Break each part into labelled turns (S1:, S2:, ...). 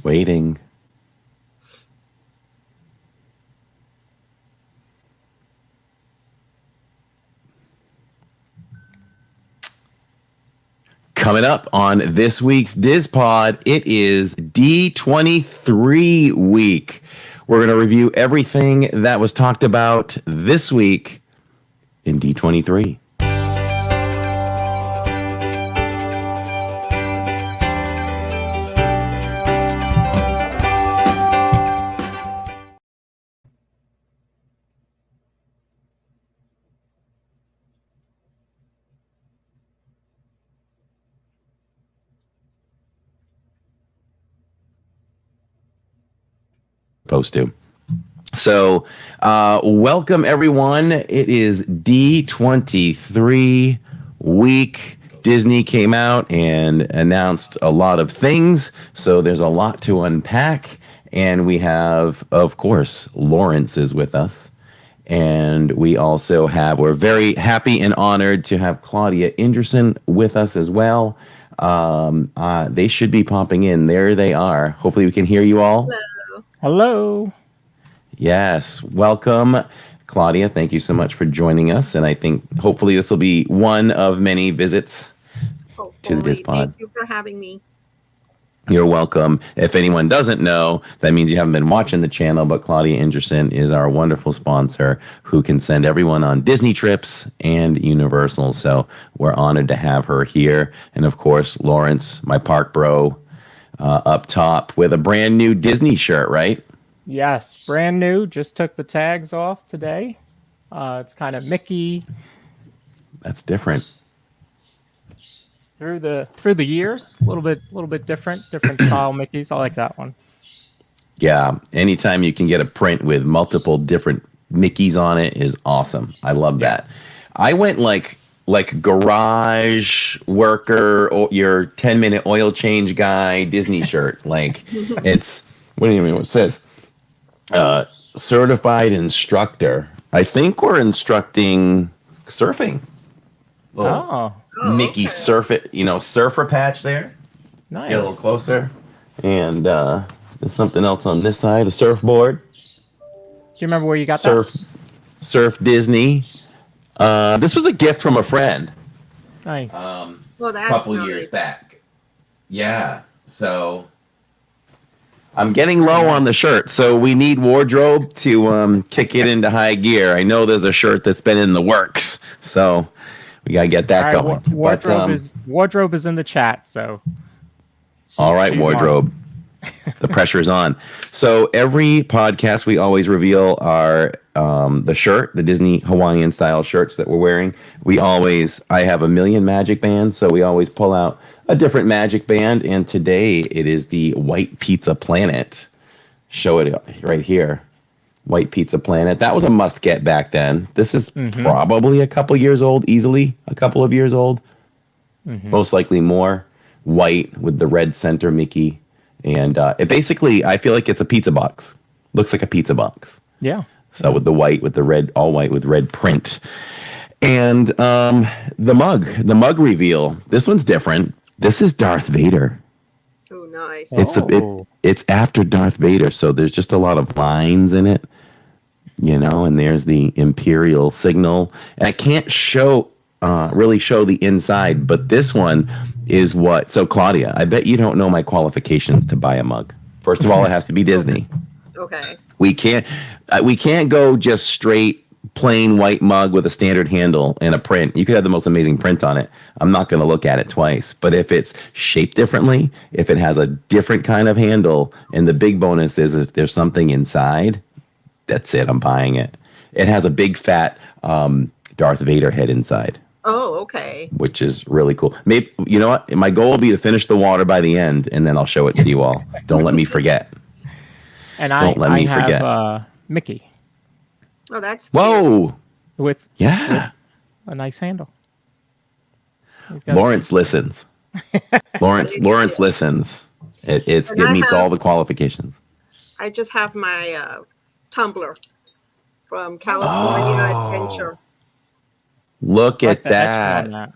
S1: Waiting. Coming up on this week's DizPod, it is D23 week. We're going to review everything that was talked about this week in D23. Supposed to. So, welcome everyone. It is D23 week. Disney came out and announced a lot of things. So there's a lot to unpack. And we have, of course, Lawrence is with us. And we also we're very happy and honored to have Claudia Ingerson with us as well. They should be popping in. There they are. Hopefully we can hear you all.
S2: Hello.
S3: Hello.
S1: Yes, welcome, Claudia. Thank you so much for joining us. And I think hopefully this will be one of many visits to the DizPod.
S2: Thank you for having me.
S1: You're welcome. If anyone doesn't know, that means you haven't been watching the channel, but Claudia Ingerson is our wonderful sponsor who can send everyone on Disney trips and Universal. So we're honored to have her here. And of course, Lawrence, my park bro, up top with a brand new Disney shirt, right?
S3: Yes, brand new. Just took the tags off today. It's kind of Mickey.
S1: That's different.
S3: Through the years, a little bit different style Mickeys. I like that one.
S1: Yeah, anytime you can get a print with multiple different Mickeys on it is awesome. I love that. I went like garage worker, or your 10-minute oil change guy Disney shirt. Like it's, what do you mean? What it says? Certified instructor. I think we're instructing surfing. Mickey surf it, surfer patch there.
S3: Nice.
S1: Get a little closer. And there's something else on this side, a surfboard.
S3: Do you remember where you got that?
S1: Surf Disney. This was a gift from a friend.
S3: Nice.
S2: Well, that's
S1: a couple years back. Yeah. So I'm getting low on the shirt, so we need wardrobe to kick it into high gear. I know there's a shirt that's been in the works, so we gotta get that going.
S3: Wardrobe is in the chat, so.
S1: All right, wardrobe. The pressure's on. So every podcast, we always reveal our the shirt, the Disney Hawaiian style shirts that we're wearing. I have a million magic bands, so we always pull out a different magic band. And today it is the White Pizza Planet. Show it right here. White Pizza Planet. That was a must get back then. This is probably a couple years old, easily a couple of years old. Most likely more. White with the red center Mickey. And it basically, I feel like it's a pizza box. Looks like a pizza box.
S3: Yeah.
S1: So with the white, with the red, all white with red print. And the mug reveal. This one's different. This is Darth Vader.
S2: Oh, nice.
S1: It's after Darth Vader, so there's just a lot of lines in it, and there's the Imperial signal. And I can't really show the inside, but this one is what. So Claudia, I bet you don't know my qualifications to buy a mug. First of all, it has to be Disney.
S2: Okay.
S1: We can't go just straight plain white mug with a standard handle and a print. You could have the most amazing print on it. I'm not going to look at it twice. But if it's shaped differently, if it has a different kind of handle, and the big bonus is if there's something inside, that's it. I'm buying it. It has a big fat Darth Vader head inside.
S2: Oh, okay.
S1: Which is really cool. Maybe, you know what? My goal will be to finish the water by the end, and then I'll show it to you all. Don't let me forget.
S3: And I have Mickey.
S2: Oh, that's cute.
S1: Whoa.
S3: With a nice handle.
S1: Lawrence listens. Lawrence listens. It meets all the qualifications.
S2: I just have my tumbler from California Adventure.
S1: Look at that.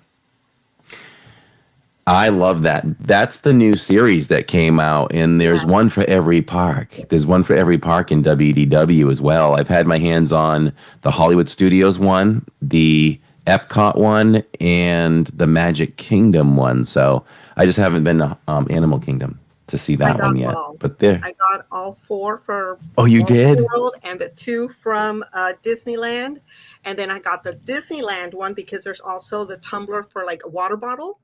S1: I love that. That's the new series that came out, and there's
S2: Yeah.
S1: one for every park. There's one for every park in WDW as well. I've had my hands on the Hollywood Studios one, the Epcot one, and the Magic Kingdom one. So I just haven't been to Animal Kingdom to see
S2: I
S1: that one
S2: got
S1: yet.
S2: all.
S1: But there.
S2: I got all 4 for
S1: Oh, you
S2: Walt Disney
S1: did?
S2: World and the 2 from Disneyland. And then I got the Disneyland one because there's also the tumbler for like a water bottle.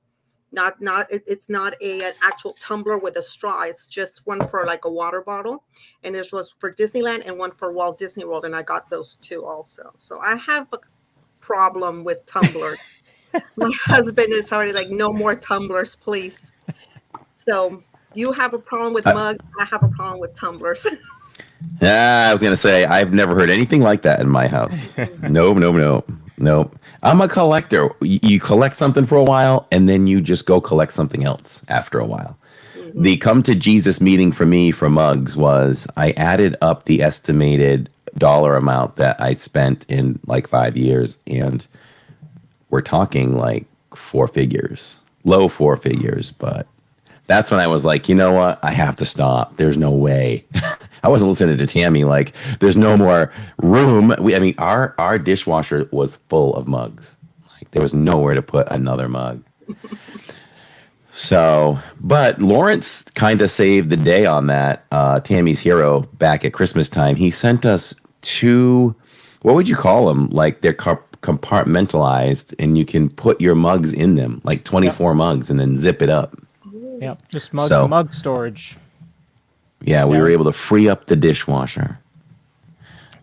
S2: It's not an actual tumbler with a straw. It's just one for like a water bottle. And this was for Disneyland and one for Walt Disney World. And I got those 2 also. So I have a problem with tumblers. My husband is already like, no more tumblers, please. So you have a problem with mugs. I have a problem with tumblers.
S1: Yeah, I was gonna say I've never heard anything like that in my house. Nope. I'm a collector. You collect something for a while, and then you just go collect something else after a while.
S2: Mhm.
S1: The come to Jesus meeting for me for mugs was I added up the estimated dollar amount that I spent in like 5 years, and we're talking like 4 figures, low 4 figures, but that's when I was like, you know what? I have to stop. There's no way. I wasn't listening to Tammy. Like, there's no more room. I mean, our dishwasher was full of mugs. Like, there was nowhere to put another mug. So, but Lawrence kind of saved the day on that. Tammy's hero back at Christmas time. He sent us 2. What would you call them? Like they're compartmentalized, and you can put your mugs in them, like 24 mugs, and then zip it up.
S3: Yep, just
S1: So-
S3: mug storage.
S1: Yeah, we
S3: Yeah.
S1: were able to free up the dishwasher.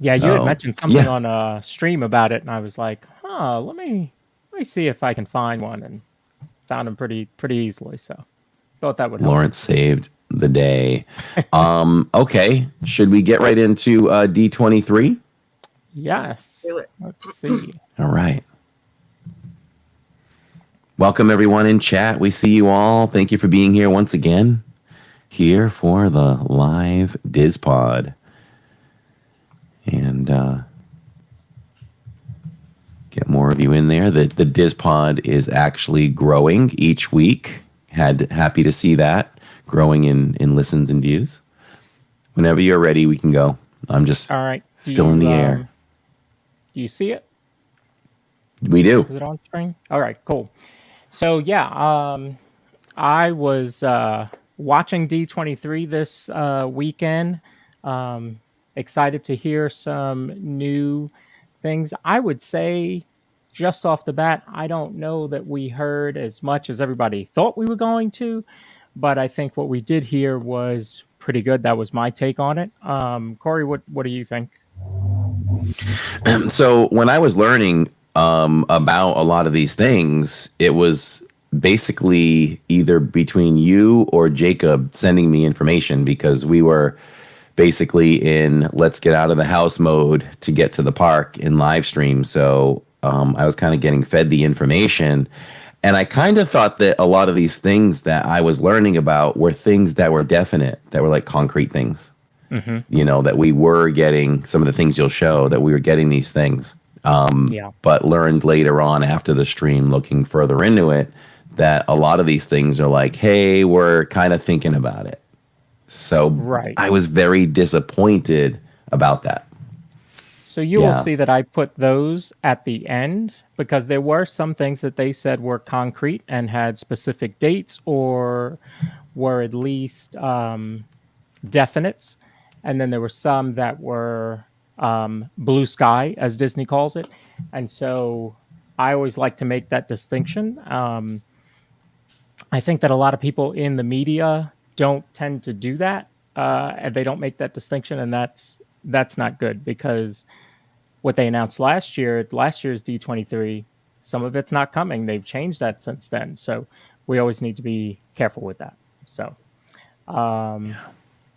S3: Yeah, you had
S1: So,
S3: mentioned something
S1: yeah.
S3: on a stream about it, and I was like, "Huh, let me see if I can find one," and found them pretty easily. So, thought that would help.
S1: Lawrence saved the day. Okay, should we get right into D23?
S3: Yes.
S2: Do it.
S3: Let's see.
S1: All right. Welcome everyone in chat. We see you all. Thank you for being here once again. Here for the live DizPod. And get more of you in there. The DizPod is actually growing each week. Happy to see that growing in listens and views. Whenever you're ready, we can go. I'm just
S3: All right.
S1: filling the air.
S3: Do you see it?
S1: We do.
S3: Is it on screen? All right, cool. So yeah, I was watching D23 this weekend. Excited to hear some new things. I would say, just off the bat, I don't know that we heard as much as everybody thought we were going to, but I think what we did hear was pretty good. That was my take on it. Corey, what do you think?
S1: So when I was learning about a lot of these things, it was basically either between you or Jacob sending me information because we were basically in let's get out of the house mode to get to the park in live stream. So I was kind of getting fed the information. And I kind of thought that a lot of these things that I was learning about were things that were definite, that were like concrete things.
S3: Mm-hmm.
S1: You know, that we were getting some of the things you'll show, that we were getting these things.
S3: Yeah.
S1: But learned later on after the stream, looking further into it, that a lot of these things are like, hey, we're kind of thinking about it. So
S3: Right.
S1: I was very disappointed about that.
S3: So you will
S1: Yeah.
S3: see that I put those at the end because there were some things that they said were concrete and had specific dates or were at least definites. And then there were some that were blue sky, as Disney calls it. And so I always like to make that distinction. I think that a lot of people in the media don't tend to do that, and they don't make that distinction, and that's not good because what they announced last year's D23, some of it's not coming. They've changed that since then, so we always need to be careful with that. So,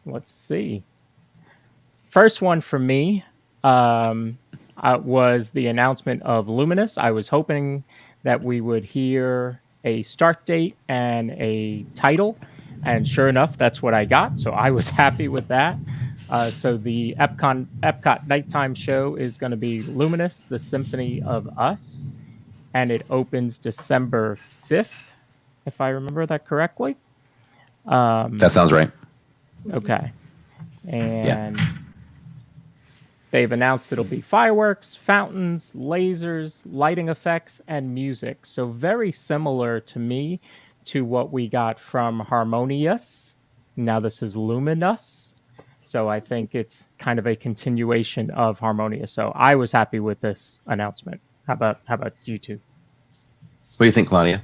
S3: let's see. First one for me was the announcement of Luminous. I was hoping that we would hear a start date and a title, and sure enough, that's what I got. So I was happy with that. So the Epcot nighttime show is going to be Luminous, the Symphony of Us, and it opens December 5th. if I remember that correctly.
S1: That sounds right.
S3: Okay.
S1: Yeah.
S3: And they've announced it'll be fireworks, fountains, lasers, lighting effects, and music. So very similar to me to what we got from Harmonious. Now this is Luminous. So I think it's kind of a continuation of Harmonious. So I was happy with this announcement. How about you two?
S1: What do you think, Claudia?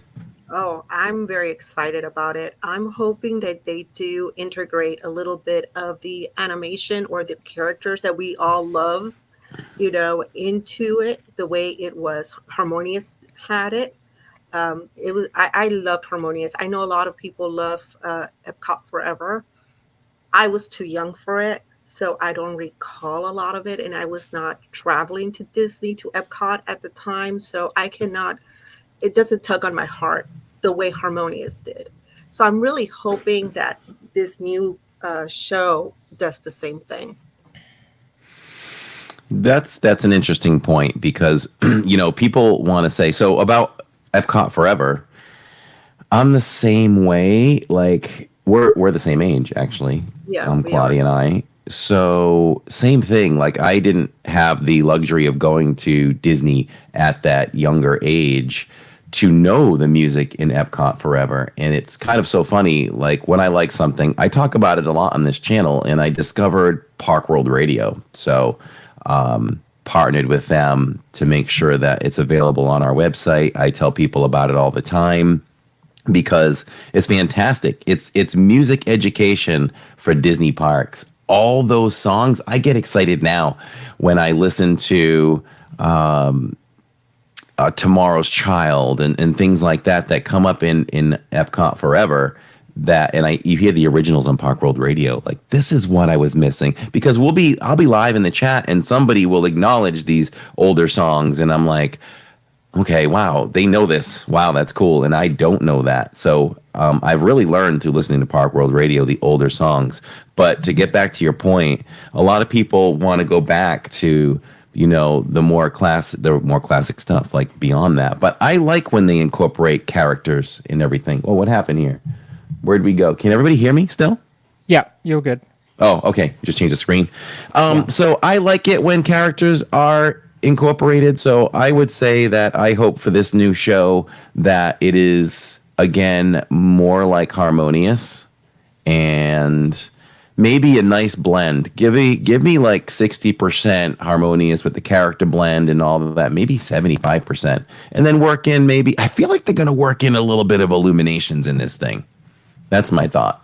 S2: Oh, I'm very excited about it. I'm hoping that they do integrate a little bit of the animation or the characters that we all love, into it the way it was Harmonious had it. It was I loved Harmonious. I know a lot of people love Epcot Forever. I was too young for it, so I don't recall a lot of it, and I was not traveling to Disney to Epcot at the time, so I cannot. It doesn't tug on my heart the way Harmonious did. So I'm really hoping that this new show does the same thing.
S1: That's an interesting point because people want to say so about Epcot Forever. I'm the same way. Like we're the same age actually.
S2: Yeah, we are.
S1: Claudia and I. So same thing. Like I didn't have the luxury of going to Disney at that younger age to know the music in Epcot Forever. And it's kind of so funny. Like when I like something, I talk about it a lot on this channel, and I discovered Park World Radio. So partnered with them to make sure that it's available on our website. I tell people about it all the time because it's fantastic. It's music education for Disney parks. All those songs, I get excited now when I listen to Tomorrow's Child and things like that come up in Epcot Forever. You hear the originals on Park World Radio. Like this is what I was missing because I'll be live in the chat and somebody will acknowledge these older songs and I'm like, okay, wow, they know this. Wow, that's cool. And I don't know that. So I've really learned through listening to Park World Radio, the older songs. But to get back to your point, a lot of people want to go back to, the more classic stuff, like beyond that. But I like when they incorporate characters in everything. Oh, what happened here? Where'd we go? Can everybody hear me still?
S3: Yeah, you're good.
S1: Oh, okay. Just change the screen. So I like it when characters are incorporated. So I would say that I hope for this new show that it is again more like Harmonious and maybe a nice blend. Give me like 60% Harmonious with the character blend and all of that, maybe 75%. And then work in I feel like they're going to work in a little bit of Illuminations in this thing. That's my thought.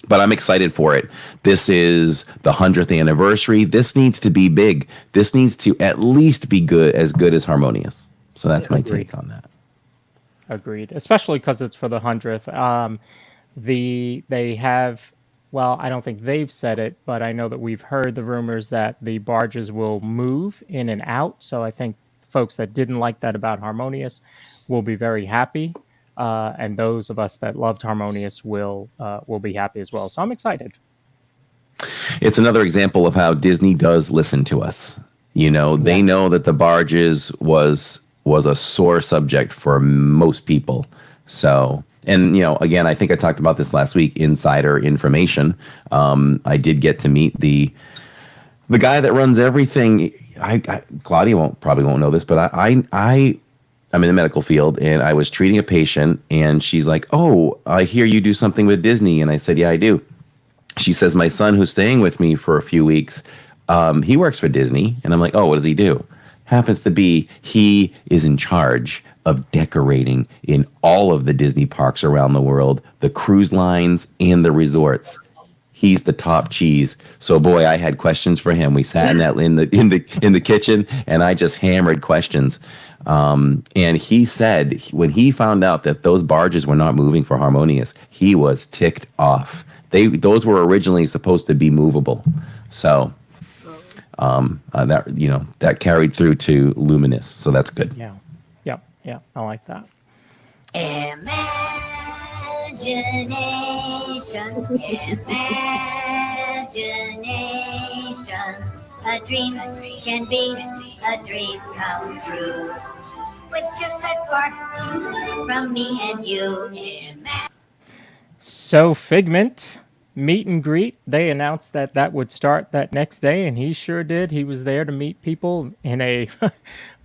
S1: But I'm excited for it. This is the 100th anniversary. This needs to be big. This needs to at least be good as Harmonious. So that's my take on that.
S3: Agreed, especially because it's for the 100th. They have, well, I don't think they've said it, but I know that we've heard the rumors that the barges will move in and out. So I think folks that didn't like that about Harmonious will be very happy. And those of us that loved Harmonious will be happy as well. So I'm excited.
S1: It's another example of how Disney does listen to us. They know that the barges was a sore subject for most people. So, and again, I think I talked about this last week. Insider information. I did get to meet the guy that runs everything. Claudia probably won't know this, but I'm in the medical field and I was treating a patient and she's like, "Oh, I hear you do something with Disney." And I said, "Yeah, I do." She says, "My son who's staying with me for a few weeks, he works for Disney." And I'm like, "Oh, what does he do?" Happens to be he is in charge of decorating in all of the Disney parks around the world, the cruise lines and the resorts. He's the top cheese. So boy, I had questions for him. We sat in the kitchen and I just hammered questions. And he said when he found out that those barges were not moving for Harmonious, he was ticked off. Those were originally supposed to be movable. So that carried through to Luminous. So that's good.
S3: Yeah. I like that.
S4: Imagination. A dream can be a dream come true. with just a spark from me and you. And that
S3: So Figment meet and greet. They announced that that would start that next day, and he sure did. He was there to meet people in a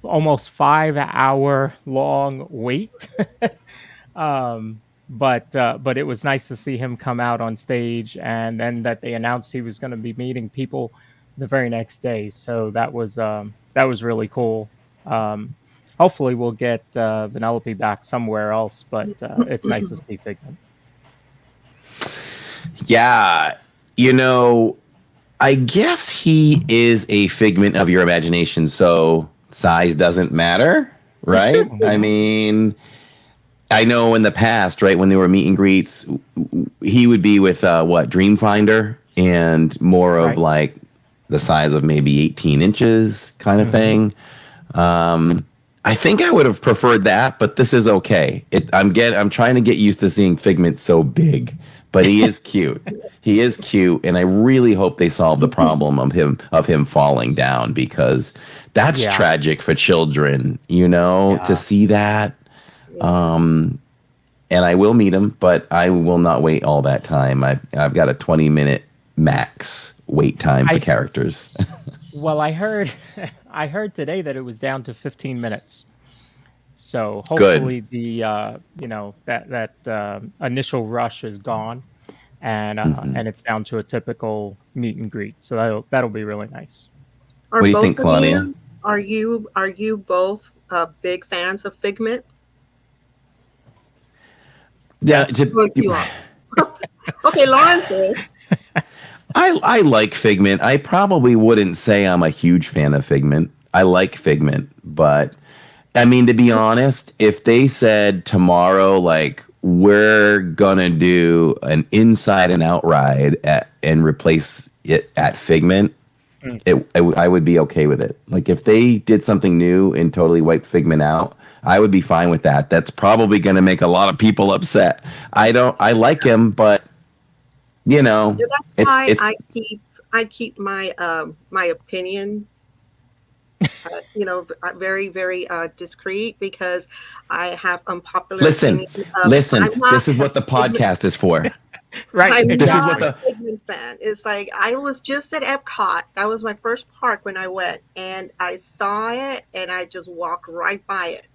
S3: almost 5 hour long wait. But it was nice to see him come out on stage, and then that they announced he was going to be meeting people the very next day. So that was really cool. Um, Hopefully, we'll get Vanellope back somewhere else, but it's nice to see Figment.
S1: Yeah, I guess he is a figment of your imagination, so size doesn't matter, right? I mean, I know in the past, right, when they were meet and greets, he would be with Dreamfinder, and more of
S3: Right.
S1: like the size of maybe 18 inches kind of thing. I think I would have preferred that, but this is okay. I'm trying to get used to seeing Figment so big, but he is cute. He is cute, and I really hope they solve the problem of him falling down, because that's
S3: Yeah.
S1: tragic for children,
S3: Yeah.
S1: to see that. And I will meet him, but I will not wait all that time. I've got a 20-minute max wait time for characters.
S3: Well, I heard I heard today that it was down to 15 minutes. So
S1: Good.
S3: hopefully the that initial rush is gone, and it's down to a typical meet and greet. So that'll be really nice.
S2: Are
S1: What do you
S2: both
S1: think,
S2: of
S1: Claudia?
S2: you, are you both big fans of Figment?
S1: Yeah,
S3: Yes.
S2: Both you are. Okay, Lawrence is.
S1: I like Figment. I probably wouldn't say I'm a huge fan of Figment. I like Figment, but I mean, to be honest, if they said tomorrow, like, we're gonna do an inside and out ride and replace it at Figment, I would be okay with it. Like, if they did something new and totally wiped Figment out, I would be fine with that. That's probably gonna make a lot of people upset. I like him, but
S2: Yeah, that's why
S1: it's
S2: I keep my my opinion very very discreet, because I have unpopular
S1: listen,
S2: opinion.
S1: listen.
S2: I'm not
S1: This is
S2: a
S1: what the
S2: Figment,
S1: podcast is for.
S3: Right.
S2: I'm
S1: This is what
S2: not a
S1: the
S2: Figment fan. It's like, I was just at Epcot. That was my first park when I went, and I saw it, and I just walked right by it.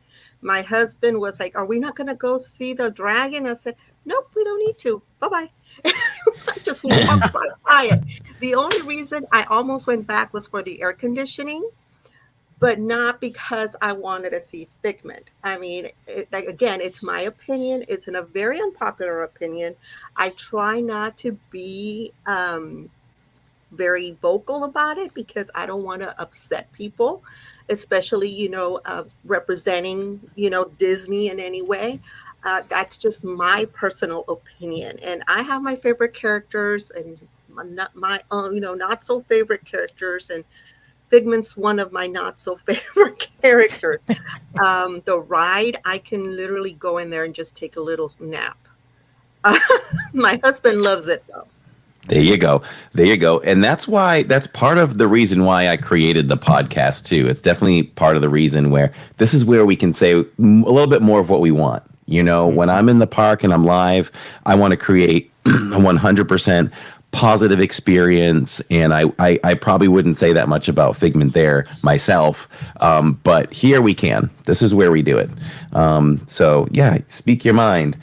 S2: My husband was like, "Are we not going to go see the dragon?" I said, "Nope, we don't need to. Bye bye." I just walked right by it. The only reason I almost went back was for the air conditioning, but not because I wanted to see Figment. I mean, like, again, it's my opinion. It's a very unpopular opinion. I try not to be very vocal about it, because I don't want to upset people, especially, representing, Disney in any way. That's just my personal opinion. And I have my favorite characters and my own, not so favorite characters. And Figment's one of my not so favorite characters. The ride, I can literally go in there and just take a little nap. My husband loves it though.
S1: There you go. There you go. And that's part of the reason why I created the podcast too. It's definitely part of the reason where this is where we can say a little bit more of what we want. When I'm in the park and I'm live, I want to create a 100% positive experience. And I probably wouldn't say that much about Figment there myself. But here we can. This is where we do it. So yeah, speak your mind.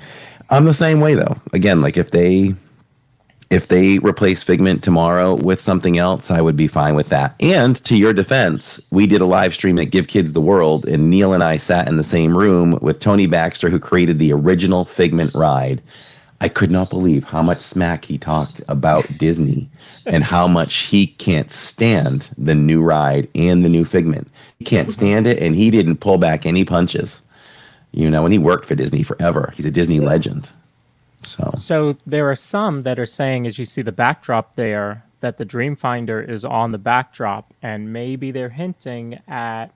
S1: I'm the same way though. Again, like if they replace Figment tomorrow with something else, I would be fine with that. And to your defense, we did a live stream at Give Kids the World, and Neil and I sat in the same room with Tony Baxter, who created the original Figment ride. I could not believe how much smack he talked about Disney and how much he can't stand the new ride and the new Figment. He can't stand it, and he didn't pull back any punches. And he worked for Disney forever. He's a Disney legend.
S3: So there are some that are saying, as you see the backdrop there, that the Dreamfinder is on the backdrop, and maybe they're hinting at,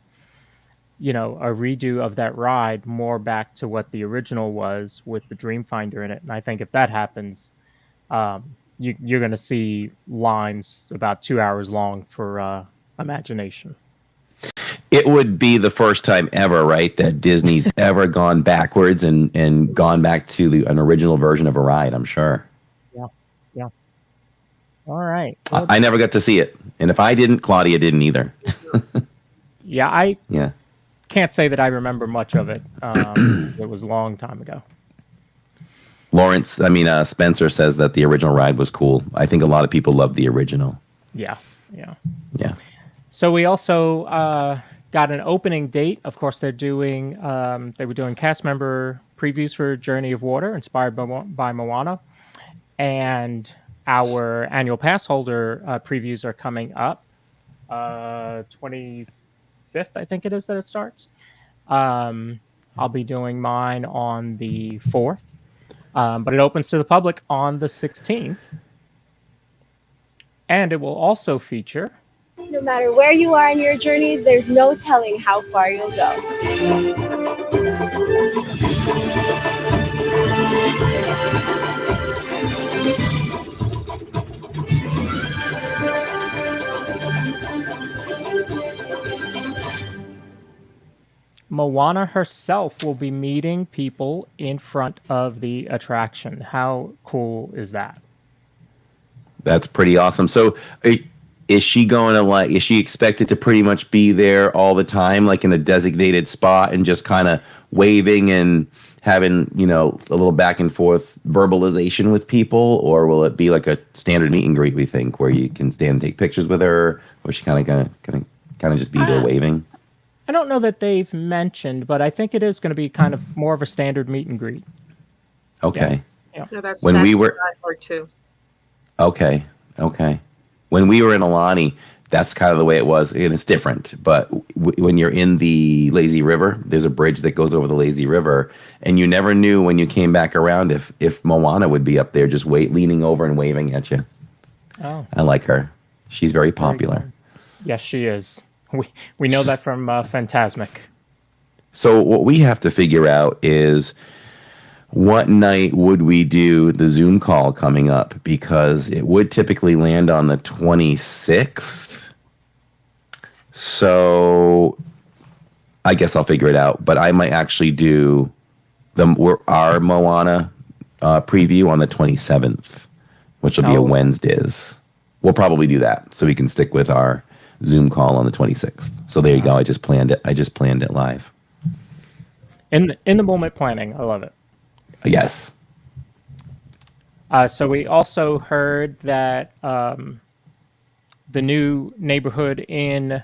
S3: a redo of that ride more back to what the original was with the Dreamfinder in it. And I think if that happens, you're going to see lines about 2 hours long for Imagination.
S1: It would be the first time ever, right, that Disney's ever gone backwards and gone back to an original version of a ride, I'm sure.
S3: Yeah. Yeah. All right.
S1: I never got to see it. And if I didn't, Claudia didn't either.
S3: Yeah, I
S1: Yeah.
S3: can't say that I remember much of it. It was a long time ago.
S1: Spencer says that the original ride was cool. I think a lot of people love the original.
S3: Yeah. Yeah.
S1: Yeah.
S3: So we also got an opening date. Of course, they were doing cast member previews for Journey of Water, inspired by Moana, and our annual pass holder previews are coming up. 25th, I think it is that it starts. I'll be doing mine on the 4th, but it opens to the public on the 16th, and it will also feature.
S5: No matter where you are in your journey, there's no telling how far you'll go.
S3: Moana herself will be meeting people in front of the attraction. How cool is that?
S1: That's pretty awesome. So is she going to is she expected to pretty much be there all the time, like in a designated spot and just kind of waving and having, a little back and forth verbalization with people? Or will it be like a standard meet and greet, we think, where you can stand and take pictures with her? Or is she kind of just be there waving?
S3: I don't know that they've mentioned, but I think it is going to be kind of more of a standard meet and greet.
S1: Okay.
S3: Yeah.
S2: No, that's
S1: When we were-
S2: what I heard too.
S1: Okay. When we were in Alani, that's kind of the way it was, and it's different. But when you're in the lazy river, there's a bridge that goes over the lazy river, and you never knew when you came back around if Moana would be up there just leaning over and waving at you.
S3: Oh,
S1: I like her. She's very popular.
S3: yes, she is. We know that from Fantasmic.
S1: So what we have to figure out is what night would we do the Zoom call coming up, because it would typically land on the 26th. So I guess I'll figure it out, but I might actually do our Moana preview on the 27th, which will be a Wednesdays. We'll probably do that so we can stick with our Zoom call on the 26th. So there you go. I just planned it live.
S3: In the moment planning, I love it.
S1: Yes.
S3: So we also heard that the new neighborhood in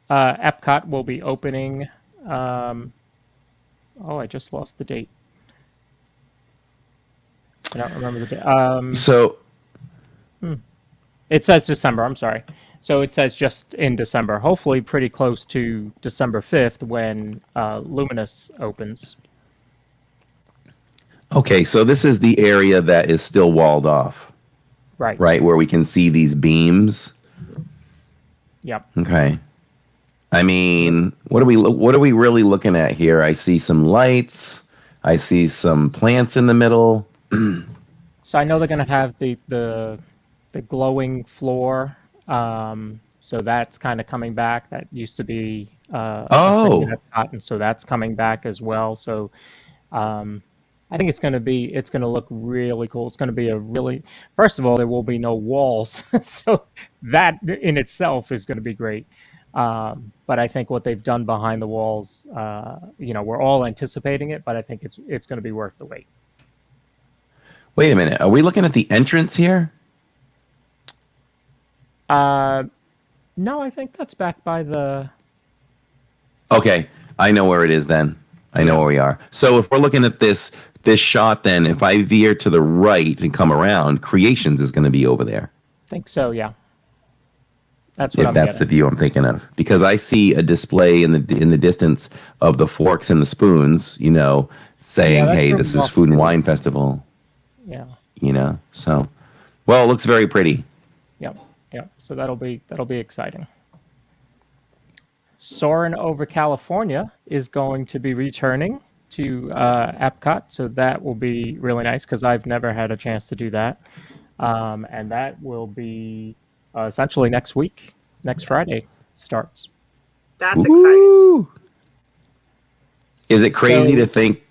S3: Epcot will be opening. I just lost the date. I don't remember the date. It says December. I'm sorry. So it says just in December. Hopefully pretty close to December 5th when Luminous opens.
S1: Okay, so this is the area that is still walled off,
S3: Right.
S1: where we can see these beams.
S3: Yep.
S1: Okay. I mean, what are we really looking at here? I see some lights. I see some plants in the middle.
S3: So I know they're going to have the glowing floor. So that's kind of coming back. That used to be a thing at Epcot, and so that's coming back as well. So I think it's going to look really cool. It's going to be first of all, there will be no walls. So that in itself is going to be great. But I think what they've done behind the walls, we're all anticipating it, but I think it's going to be worth the wait.
S1: Wait a minute. Are we looking at the entrance here?
S3: No, I think that's back by the...
S1: Okay, I know where it is then. I know where we are. So if we're looking at this shot, then if I veer to the right and come around, Creations is going to be over there.
S3: I think so, yeah. That's what
S1: If that's the view I'm thinking of, because I see a display in the distance of the forks and the spoons, saying, "Hey, this is Food and Wine Festival."
S3: Yeah.
S1: So, well, it looks very pretty.
S3: Yep. So that'll be exciting. Soarin' Over California is going to be returning to Epcot, so that will be really nice because I've never had a chance to do that, and that will be essentially next week. Next Friday starts.
S2: That's exciting.
S1: Woo! Is it crazy
S3: So-
S1: to think?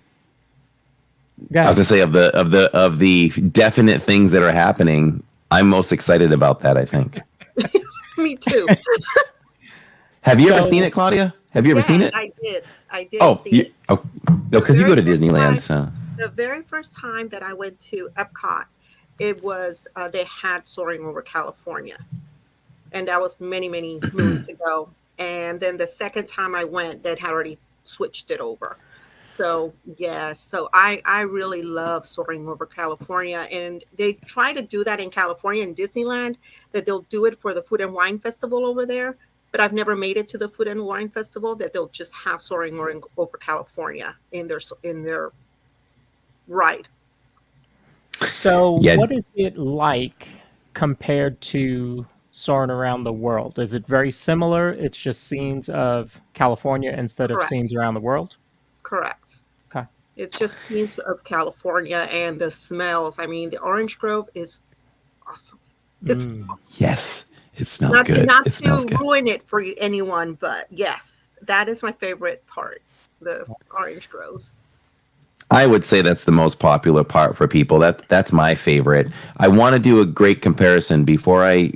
S3: Go
S1: I was
S3: ahead.
S1: gonna say of the definite things that are happening. I'm most excited about that. I think.
S2: Me too.
S1: Have you ever
S3: So-
S1: seen it, Claudia? Have you ever seen it?
S2: I did. I did
S1: Oh,
S2: see it.
S1: no, because you go to Disneyland, so.
S2: The very first time that I went to Epcot, it was they had Soaring Over California, and that was many moons ago. And then the second time I went, that had already switched it over. So yes, so I really love Soaring Over California, and they try to do that in California in Disneyland. That they'll do it for the Food and Wine Festival over there. But I've never made it to the Food and Wine Festival. That they'll just have Soaring Over California in their ride.
S3: So,
S1: Yeah.
S3: what is it like compared to Soaring Around the World? Is it very similar? It's just scenes of California instead of
S2: Correct.
S3: scenes around the world?
S2: Correct.
S3: Okay.
S2: It's just scenes of California and the smells. I mean, the orange grove is awesome. It's
S3: Mm.
S2: awesome.
S1: Yes, it smells
S2: Not,
S1: good.
S2: not
S1: It smells
S2: to
S1: good.
S2: ruin it for anyone, but yes, that is my favorite part. The orange groves.
S1: I would say that's the most popular part for people. That's my favorite. I want to do a great comparison before I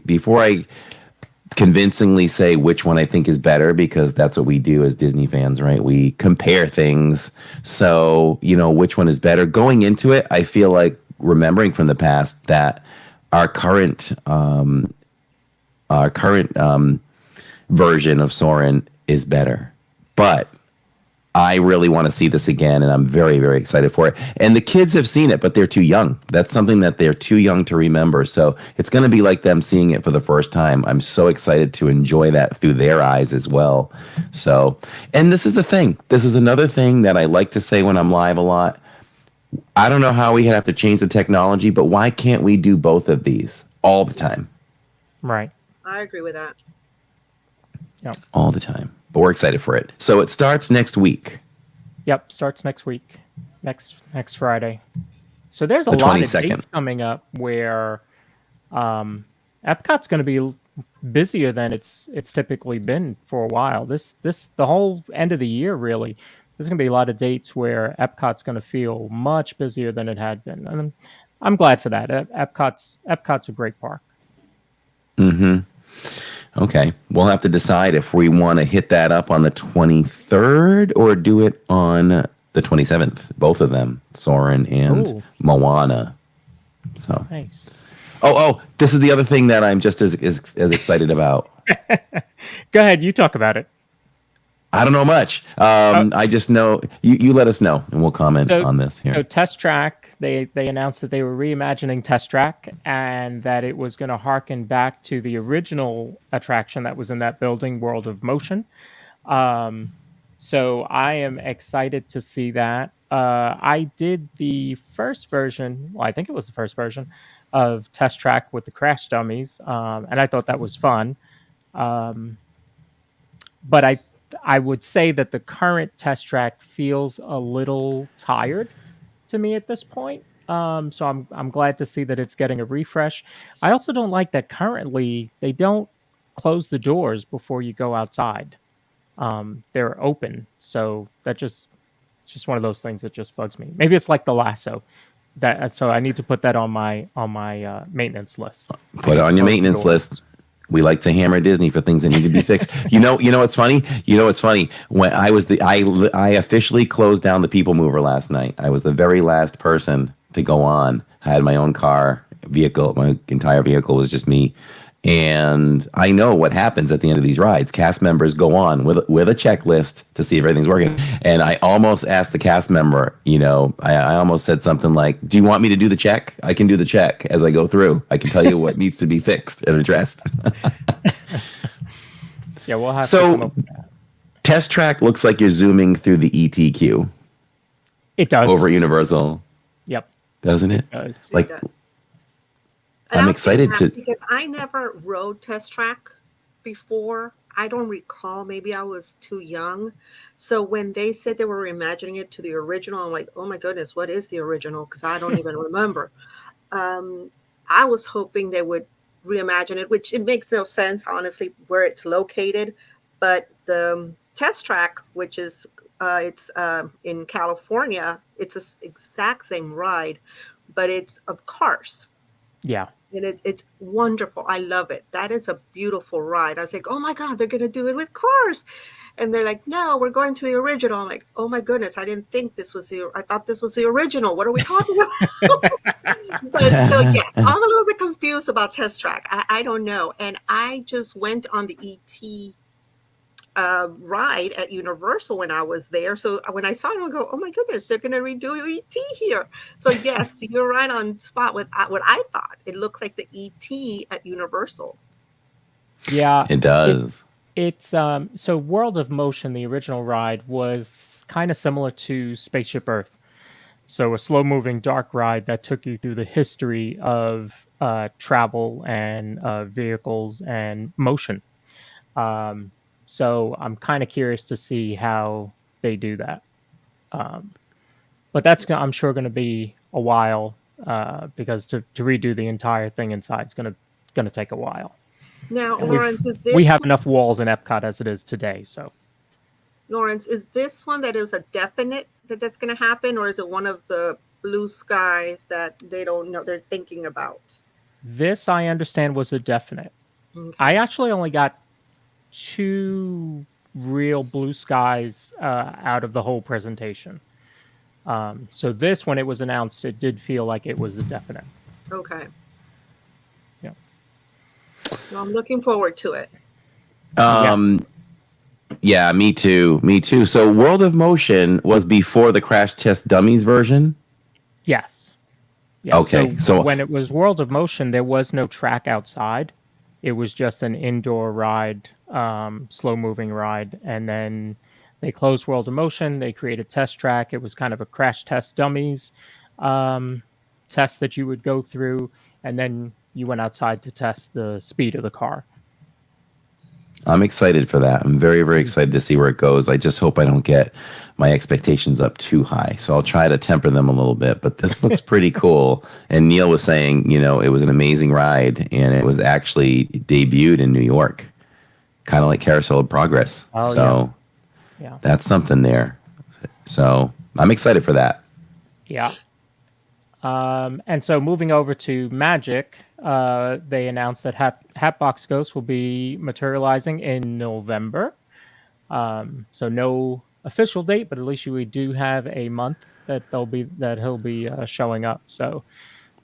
S1: convincingly say which one I think is better, because that's what we do as Disney fans, right? We compare things. So, which one is better. Going into it, I feel like remembering from the past that our current version of Soarin' is better. But I really want to see this again, and I'm very, very excited for it. And the kids have seen it, but they're too young. That's something that they're too young to remember. So it's going to be like them seeing it for the first time. I'm so excited to enjoy that through their eyes as well. So, and this is the thing. This is another thing that I like to say when I'm live a lot. I don't know how we have to change the technology, but why can't we do both of these all the time?
S3: Right.
S2: I agree with that.
S1: All the time. But we're excited for it. So it starts next week.
S3: Yep. Starts next week, next Friday. So there's a
S1: The
S3: lot of
S1: 22nd.
S3: dates coming up where Epcot's going to be busier than it's typically been for a while. This the whole end of the year really. There's going to be a lot of dates where Epcot's going to feel much busier than it had been, and I'm glad for that. Epcot's a great park.
S1: Mm-hmm. Okay. We'll have to decide if we want to hit that up on the 23rd or do it on the 27th. Both of them, Soarin' and
S3: Ooh.
S1: Moana. So.
S3: Nice.
S1: Oh! This is the other thing that I'm just as excited about.
S3: Go ahead. You talk about it.
S1: I don't know much. I just know you let us know, and we'll comment on this here.
S3: So Test Track, they announced that they were reimagining Test Track and that it was going to harken back to the original attraction that was in that building, World of Motion. So I am excited to see that. I did the first version, well, I think it was the first version of Test Track with the crash dummies, and I thought that was fun. But I would say that the current Test Track feels a little tired to me at this point. So I'm glad to see that it's getting a refresh. I also don't like that currently they don't close the doors before you go outside. They're open, so that just it's just one of those things that just bugs me. Maybe it's like the lasso. So I need to put that on my maintenance list.
S1: Put it on your maintenance list. We like to hammer Disney for things that need to be fixed. You know what's funny? When I officially closed down the People Mover last night. I was the very last person to go on. I had my own vehicle. My entire vehicle was just me. And I know what happens at the end of these rides. Cast members go on with a checklist to see if everything's working. And I almost asked the cast member, I almost said something like, do you want me to do the check? I can do the check as I go through. I can tell you what needs to be fixed and addressed.
S3: Yeah, we'll have to come up with that.
S1: Test Track looks like you're zooming through the ETQ.
S3: It does.
S1: Over at Universal.
S3: Yep.
S1: Doesn't it?
S3: It does.
S1: Like,
S2: It does.
S1: I'm excited to.
S2: Because I never rode Test Track before. I don't recall. Maybe I was too young. So when they said they were reimagining it to the original, I'm like, oh my goodness, what is the original? Because I don't even remember. I was hoping they would reimagine it, which it makes no sense, honestly, where it's located. But the test track, which is it's in California. It's the exact same ride, but it's of cars.
S3: Yeah.
S2: And it's wonderful. I love it. That is a beautiful ride. I was like, oh my God, they're going to do it with cars. And they're like, no, we're going to the original. I'm like, oh my goodness, I didn't think this was I thought this was the original. What are we talking about? But so yes, I'm a little bit confused about Test Track. I don't know. And I just went on the ET ride at Universal when I was there. So when I saw it, I go, oh my goodness, they're going to redo ET here. So yes, you're right on spot with what I thought. It looks like the ET at Universal.
S3: Yeah.
S1: It does.
S3: It's so World of Motion, the original ride, was kind of similar to Spaceship Earth. So a slow-moving dark ride that took you through the history of travel and vehicles and motion. So I'm kind of curious to see how they do that. But that's, I'm sure, going to be a while because to redo the entire thing inside is going to take a while.
S2: Now,
S3: And
S2: Lawrence, is this
S3: we have enough walls in Epcot as it is today. So
S2: Lawrence, is this one that is a definite that's going to happen, or is it one of the blue skies that they don't know they're thinking about?
S3: this, I understand, was a definite.
S2: Okay.
S3: I actually only got 2 real blue skies out of the whole presentation. So this, when it was announced, it did feel like it was a definite.
S2: Okay.
S3: Yeah.
S2: Well, I'm looking forward to it.
S1: Yeah, me too. Me too. So World of Motion was before the Crash Test Dummies version?
S3: Yes. Yeah,
S1: Okay, so
S3: when it was World of Motion, there was no track outside. It was just an indoor ride, slow-moving ride. And then they closed World of Motion. They created Test Track. It was kind of a Crash Test Dummies test that you would go through. And then you went outside to test the speed of the car.
S1: I'm excited for that. I'm very, very excited to see where it goes. I just hope I don't get my expectations up too high. So I'll try to temper them a little bit. But this looks pretty cool. And Neil was saying, it was an amazing ride. And it was actually debuted in New York, kind of like Carousel of Progress.
S3: Oh,
S1: so
S3: yeah.
S1: That's something there. So I'm excited for that.
S3: Yeah. And so moving over to Magic, they announced that Hatbox Ghost will be materializing in November. So no official date, but at least we do have a month that he'll be showing up. So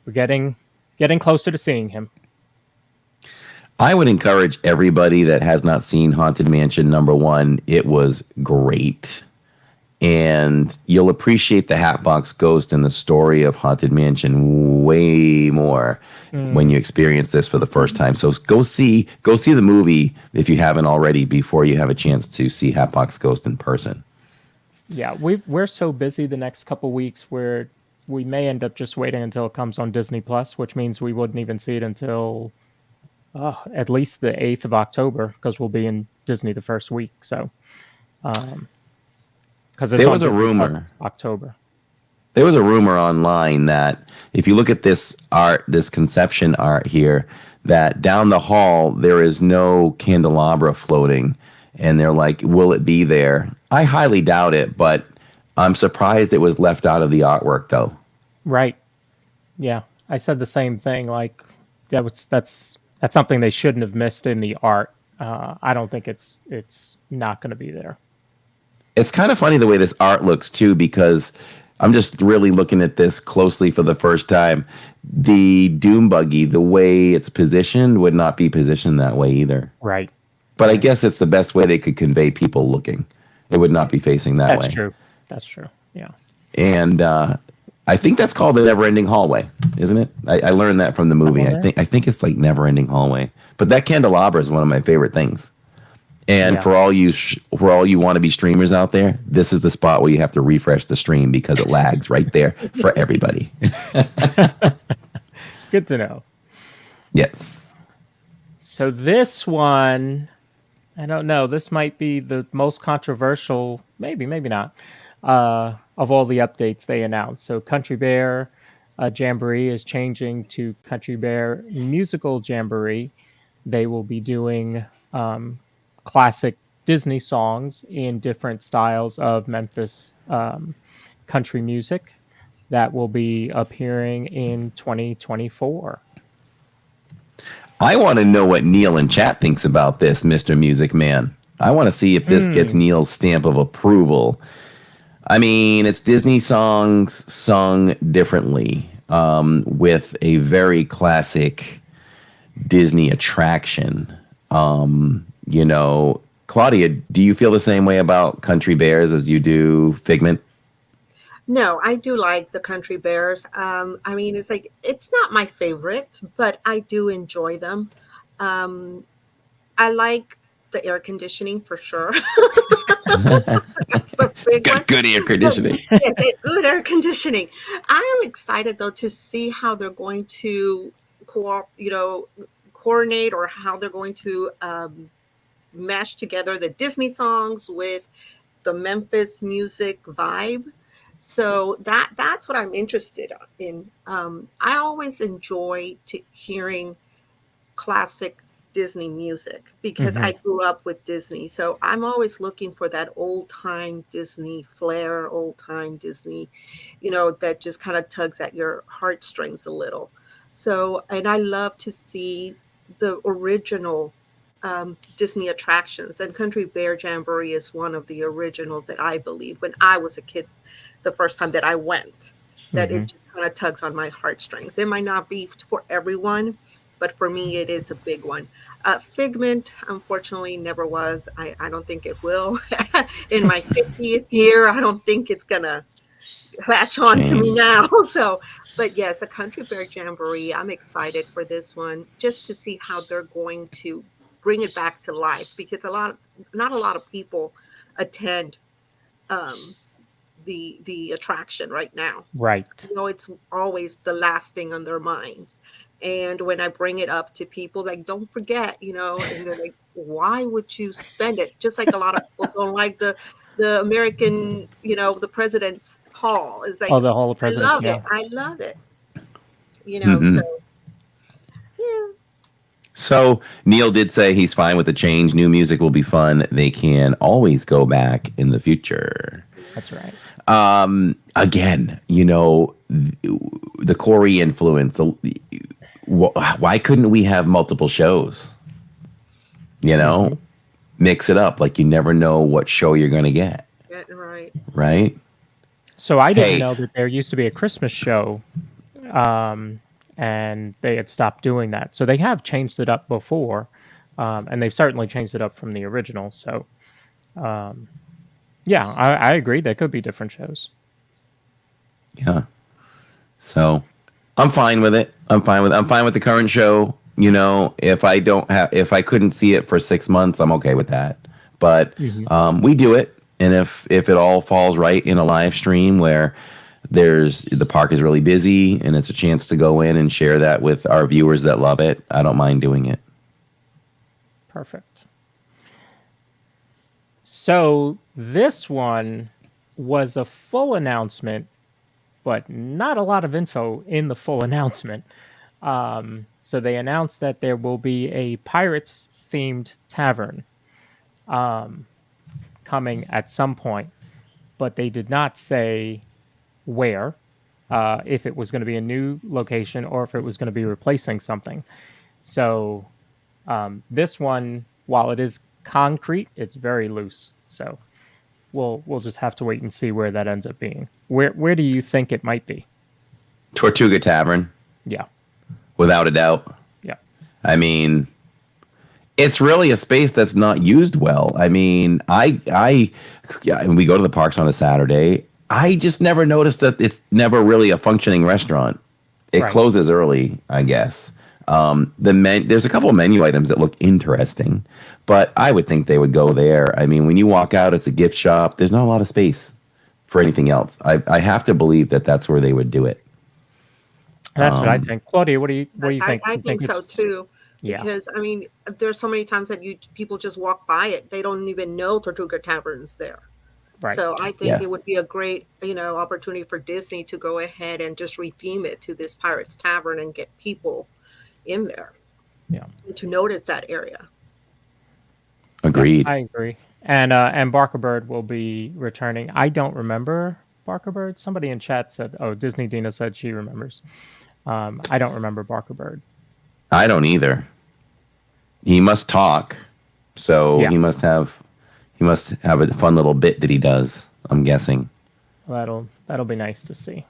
S3: we're getting closer to seeing him.
S1: I would encourage everybody that has not seen Haunted Mansion #1. It was great. And you'll appreciate the Hatbox Ghost and the story of Haunted Mansion way more when you experience this for the first time. So go see the movie if you haven't already before you have a chance to see Hatbox Ghost in person.
S3: Yeah, we're so busy the next couple weeks where we may end up just waiting until it comes on Disney Plus, which means we wouldn't even see it until at least the 8th of October because we'll be in Disney the first week. So. Because
S1: there was a rumor
S3: October.
S1: There was a rumor online that if you look at this art, this conception art here, that down the hall there is no candelabra floating, and they're like, will it be there? I highly doubt it, but I'm surprised it was left out of the artwork though.
S3: Right. Yeah, I said the same thing. Like that's something they shouldn't have missed in the art. I don't think it's not going to be there.
S1: It's kind of funny the way this art looks too, because I'm just really looking at this closely for the first time. The Doom Buggy, the way it's positioned, would not be positioned that way either.
S3: Right.
S1: But I guess it's the best way they could convey people looking. It would not be facing that way.
S3: That's true. That's true. Yeah.
S1: And I think that's called the Never Ending Hallway, isn't it? I learned that from the movie. I think it's like Never Ending Hallway. But that candelabra is one of my favorite things. And for all you wannabe streamers out there, this is the spot where you have to refresh the stream because it lags right there for everybody.
S3: Good to know.
S1: Yes.
S3: So this one, I don't know. This might be the most controversial, maybe not, of all the updates they announced. So Country Bear Jamboree is changing to Country Bear Musical Jamboree. They will be doing classic Disney songs in different styles of Memphis country music that will be appearing in 2024.
S1: I want to know what Neil in chat thinks about this, Mr. Music Man. I want to see if this gets Neil's stamp of approval. I mean, it's Disney songs sung differently, with a very classic Disney attraction. You know, Claudia, do you feel the same way about Country Bears as you do Figment?
S2: No, I do like the Country Bears. I mean, it's like it's not my favorite, but I do enjoy them. Um, I like the air conditioning for sure. That's the
S1: It's
S2: big one.
S1: got good air conditioning.
S2: Yeah, they good air conditioning. I am excited though to see how they're going to coordinate, or how they're going to mash together the Disney songs with the Memphis music vibe. So that's what I'm interested in. I always enjoy hearing classic Disney music because I grew up with Disney. So I'm always looking for that old time Disney flair, old time Disney, that just kind of tugs at your heartstrings a little. So, and I love to see the original Disney attractions, and Country Bear Jamboree is one of the originals that I believe when I was a kid, the first time that I went, that it just kind of tugs on my heartstrings. It might not be for everyone, but for me, it is a big one. Figment, unfortunately, never was. I don't think it will. In my 50th year, I don't think it's going to latch on to me now. So, but yes, a Country Bear Jamboree, I'm excited for this one just to see how they're going to bring it back to life, because not a lot of people attend the attraction right now.
S3: Right.
S2: It's always the last thing on their minds. And when I bring it up to people, like, don't forget, and they're like, why would you spend it? Just like a lot of people don't like the American, the President's Hall. It's like,
S3: The Hall of Presidents.
S2: I love it.
S1: Mhm.
S2: So yeah.
S1: So Neil did say he's fine with the change. New music will be fun. They can always go back in the future.
S3: That's right.
S1: Again, the Corey influence. Why couldn't we have multiple shows? Mix it up. Like, you never know what show you're going to get.
S2: Yeah, right.
S1: Right?
S3: So I didn't know that there used to be a Christmas show, and they had stopped doing that. So they have changed it up before, and they've certainly changed it up from the original. So, yeah, I agree. There could be different shows.
S1: Yeah. So I'm fine with it. I'm fine with the current show. If I couldn't see it for 6 months, I'm okay with that. But we do it. And if it all falls right in a live stream where the park is really busy and it's a chance to go in and share that with our viewers that love it, I don't mind doing it.
S3: Perfect. So this one was a full announcement, but not a lot of info in the full announcement. So they announced that there will be a Pirates-themed tavern coming at some point, but they did not say where, if it was going to be a new location or if it was going to be replacing something. So this one, while it is concrete, it's very loose. So we'll just have to wait and see where that ends up being. Where do you think it might be?
S1: Tortuga Tavern.
S3: Yeah.
S1: Without a doubt.
S3: Yeah.
S1: I mean, it's really a space that's not used well. I mean, we go to the Parkz on a Saturday. I just never noticed that it's never really a functioning restaurant. It closes early, I guess. There's a couple of menu items that look interesting, but I would think they would go there. I mean, when you walk out, it's a gift shop. There's not a lot of space for anything else. I have to believe that that's where they would do it.
S3: That's what I think. Claudia, what do you think?
S2: I think so too.
S3: Yeah.
S2: Because I mean, there's so many times that people just walk by it. They don't even know Tortuga Tavern's there.
S3: Right.
S2: So I think it would be a great, opportunity for Disney to go ahead and just retheme it to this Pirates Tavern and get people in there.
S3: Yeah.
S2: To notice that area.
S1: Agreed.
S3: I agree. And Barker Bird will be returning. I don't remember Barker Bird. Somebody in chat said, "Oh, Disney Dina said she remembers." I don't remember Barker Bird.
S1: I don't either. He must talk, so
S3: Yeah.
S1: he must have a fun little bit that he does. I'm guessing.
S3: That'll be nice to see.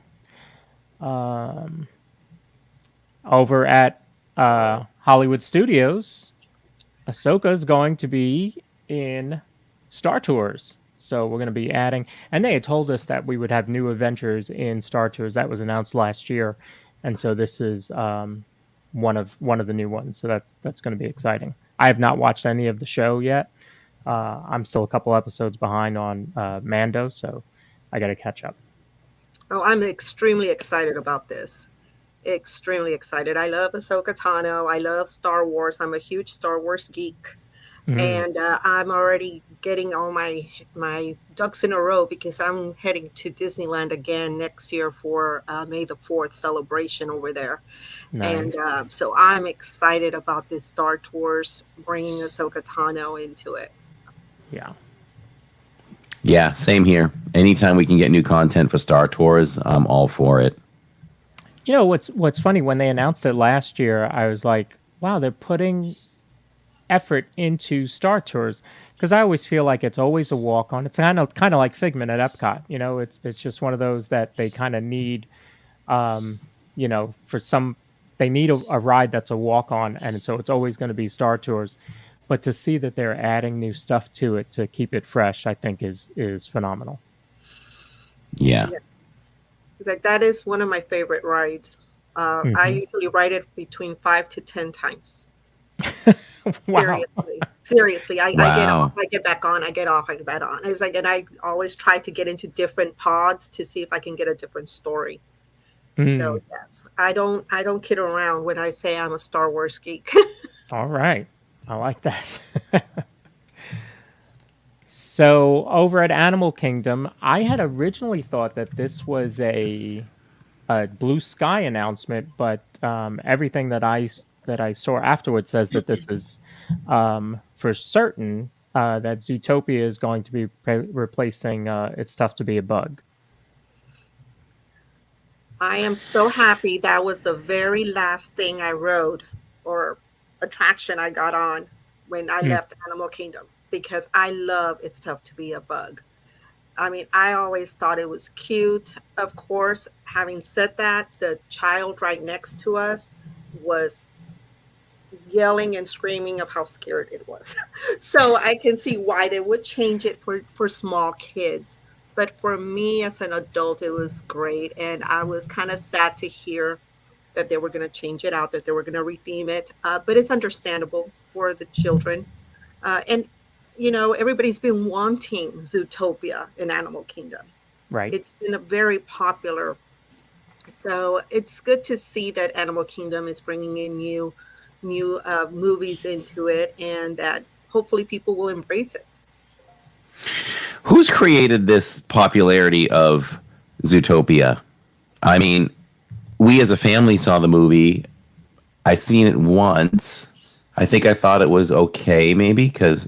S3: Over at Hollywood Studios, Ahsoka is going to be in Star Tours. So we're going to be adding, and they had told us that we would have new adventures in Star Tours. That was announced last year, and so this is one of the new ones. So that's going to be exciting. I have not watched any of the show yet. I'm still a couple episodes behind on Mando, so I got to catch up.
S2: Oh, I'm extremely excited about this. Extremely excited. I love Ahsoka Tano. I love Star Wars. I'm a huge Star Wars geek. And I'm already getting all my ducks in a row because I'm heading to Disneyland again next year for May the 4th celebration over there.
S3: Nice.
S2: And so I'm excited about this Star Tours bringing Ahsoka Tano into it.
S3: Yeah.
S1: Yeah, same here. Anytime we can get new content for Star Tours, I'm all for it.
S3: You know what's funny, when they announced it last year, I was like, wow, they're putting effort into Star Tours, because I always feel like it's always a walk on. It's kind of like Figment at Epcot. You know, it's just one of those that they kind of need, you know, they need a ride that's a walk on, and so it's always going to be Star Tours. But to see that they're adding new stuff to it to keep it fresh, I think is phenomenal.
S1: Yeah.
S2: It's like, that is one of my favorite rides. I usually ride it between 5 to 10 times.
S3: Wow.
S2: Seriously, I get
S1: Wow.
S2: off, I get back on, I get off, I get back on. It's like, and I always try to get into different pods to see if I can get a different story. So yes, I don't kid around when I say I'm a Star Wars geek.
S3: All right. I like that. So over at Animal Kingdom, I had originally thought that this was a Blue Sky announcement, but everything that I saw afterwards says that this is for certain that Zootopia is going to be replacing It's Tough to Be a Bug.
S2: I am so happy that was the very last thing I rode or attraction I got on when I left Animal Kingdom, because I love It's Tough to Be a Bug. I mean, I always thought it was cute. Of course, having said that, the child right next to us was yelling and screaming of how scared it was. So I can see why they would change it for small kids. But for me as an adult, it was great. And I was kind of sad to hear that they were going to change it out, that they were going to retheme it. But it's understandable for the children. And, you know, everybody's been wanting Zootopia in Animal Kingdom.
S3: Right.
S2: It's been a very popular. So it's good to see that Animal Kingdom is bringing in new movies into it, and that hopefully people will embrace it.
S1: Who's created this popularity of Zootopia? I mean, we as a family saw the movie. I've seen it once. I think I thought it was okay, maybe, because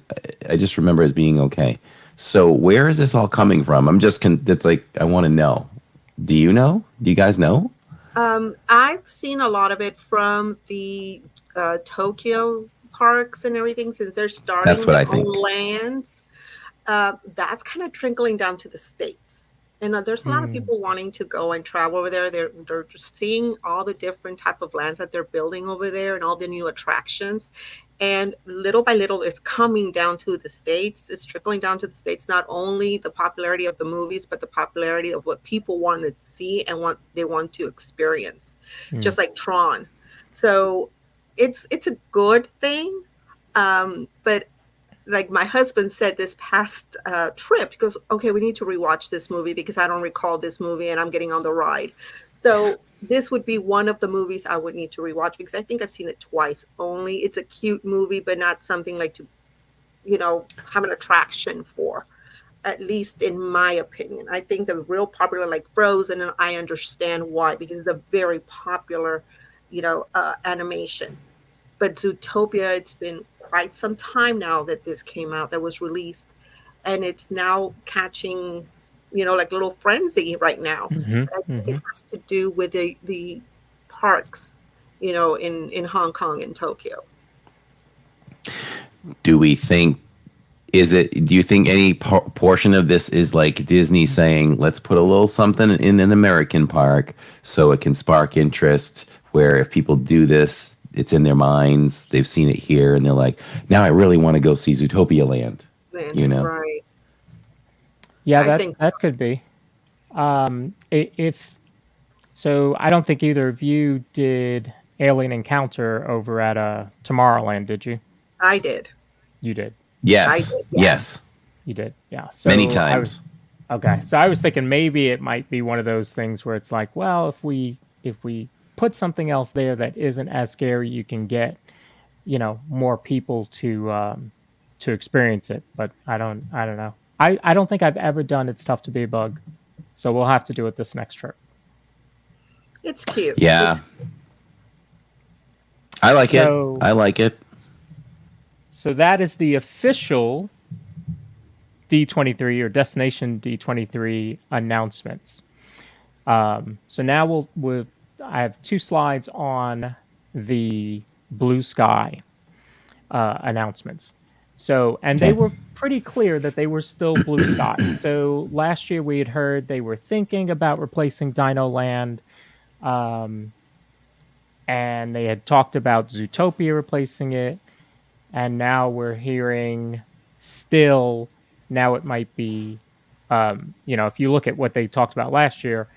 S1: I just remember it as being okay. So where is this all coming from? I'm just, it's like, I want to know. Do you know? Do you guys know?
S2: I've seen a lot of it from the Tokyo parks and everything, since they're starting
S1: That's what I
S2: their own
S1: think.
S2: lands. That's kind of trickling down to the States. And there's a lot of people wanting to go and travel over there. They're just seeing all the different type of lands that they're building over there and all the new attractions. And little by little, it's coming down to the States. It's trickling down to the States, not only the popularity of the movies, but the popularity of what people want to see and what they want to experience, just like Tron. So it's a good thing. But like my husband said this past trip, he goes, okay, we need to rewatch this movie because I don't recall this movie and I'm getting on the ride. So this would be one of the movies I would need to rewatch, because I think I've seen it twice only. It's a cute movie, but not something like to, you know, have an attraction for, at least in my opinion. I think the real popular, like Frozen, and I understand why, because it's a very popular, you know, animation. But Zootopia, it's been quite some time now that this came out, that was released. and it's now catching, like little frenzy right now.
S3: Mm-hmm.
S2: I think it
S3: Mm-hmm.
S2: has to do with the parks, in Hong Kong and Tokyo.
S1: Do we think do you think any portion of this is like Disney saying, let's put a little something in an American park so it can spark interest, where if people do this, it's in their minds, they've seen it here, and they're like, now I really want to go see Zootopia Land, you know?
S2: Right.
S3: Yeah,
S2: I
S3: that
S2: think so.
S3: that could be. If so, I don't think either of you did Alien Encounter over at Tomorrowland, did you?
S2: I did.
S3: You did.
S2: I
S1: Yes,
S2: did, yes.
S1: yes,
S3: You did. Yeah.
S1: many
S3: So I was
S1: times.
S3: okay. So I was thinking maybe it might be one of those things where it's like, well, if we put something else there that isn't as scary, you can get more people to experience it. But I don't know. I don't think I've ever done It's Tough to Be a Bug, so we'll have to do it this next trip.
S2: It's cute.
S1: Yeah, I like it.
S3: So
S1: I like it.
S3: so that is the official D23 or Destination D23 announcements. So now I have two slides on the Blue Sky announcements. So, and they
S1: Okay.
S3: were pretty clear that they were still Blue Sky. So last year we had heard they were thinking about replacing Dino Land, um, and they had talked about Zootopia replacing it, and now we're hearing still now it might be, if you look at what they talked about last year,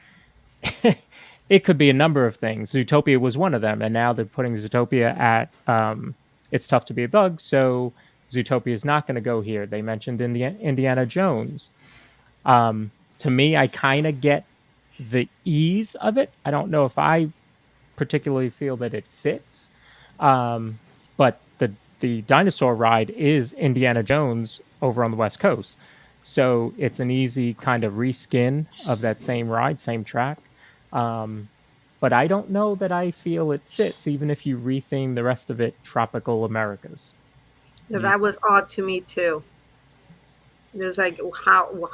S3: it could be a number of things. Zootopia was one of them, and now they're putting Zootopia at It's Tough to Be a Bug, so Zootopia is not going to go here. They mentioned Indiana Jones. To me, I kind of get the ease of it. I don't know if I particularly feel that it fits, but the dinosaur ride is Indiana Jones over on the West Coast, so it's an easy kind of reskin of that same ride, same track. But I don't know that I feel it fits, even if you retheme the rest of it Tropical Americas.
S2: Yeah, that was odd to me too. It was like,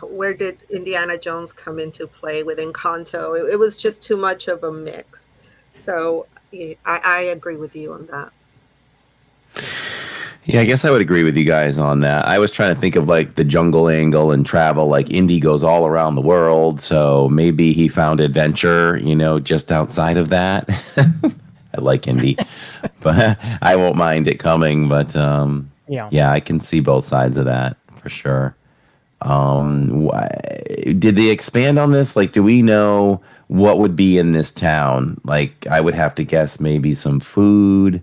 S2: where did Indiana Jones come into play with Encanto? It was just too much of a mix. So yeah, I agree with you on that.
S1: Yeah, I guess I would agree with you guys on that. I was trying to think of like the jungle angle and travel. Like Indy goes all around the world, so maybe he found adventure, just outside of that. I like Indy, but I won't mind it coming. But
S3: Yeah.
S1: yeah, I can see both sides of that for sure. Did they expand on this? Like, do we know what would be in this town? Like, I would have to guess maybe some food.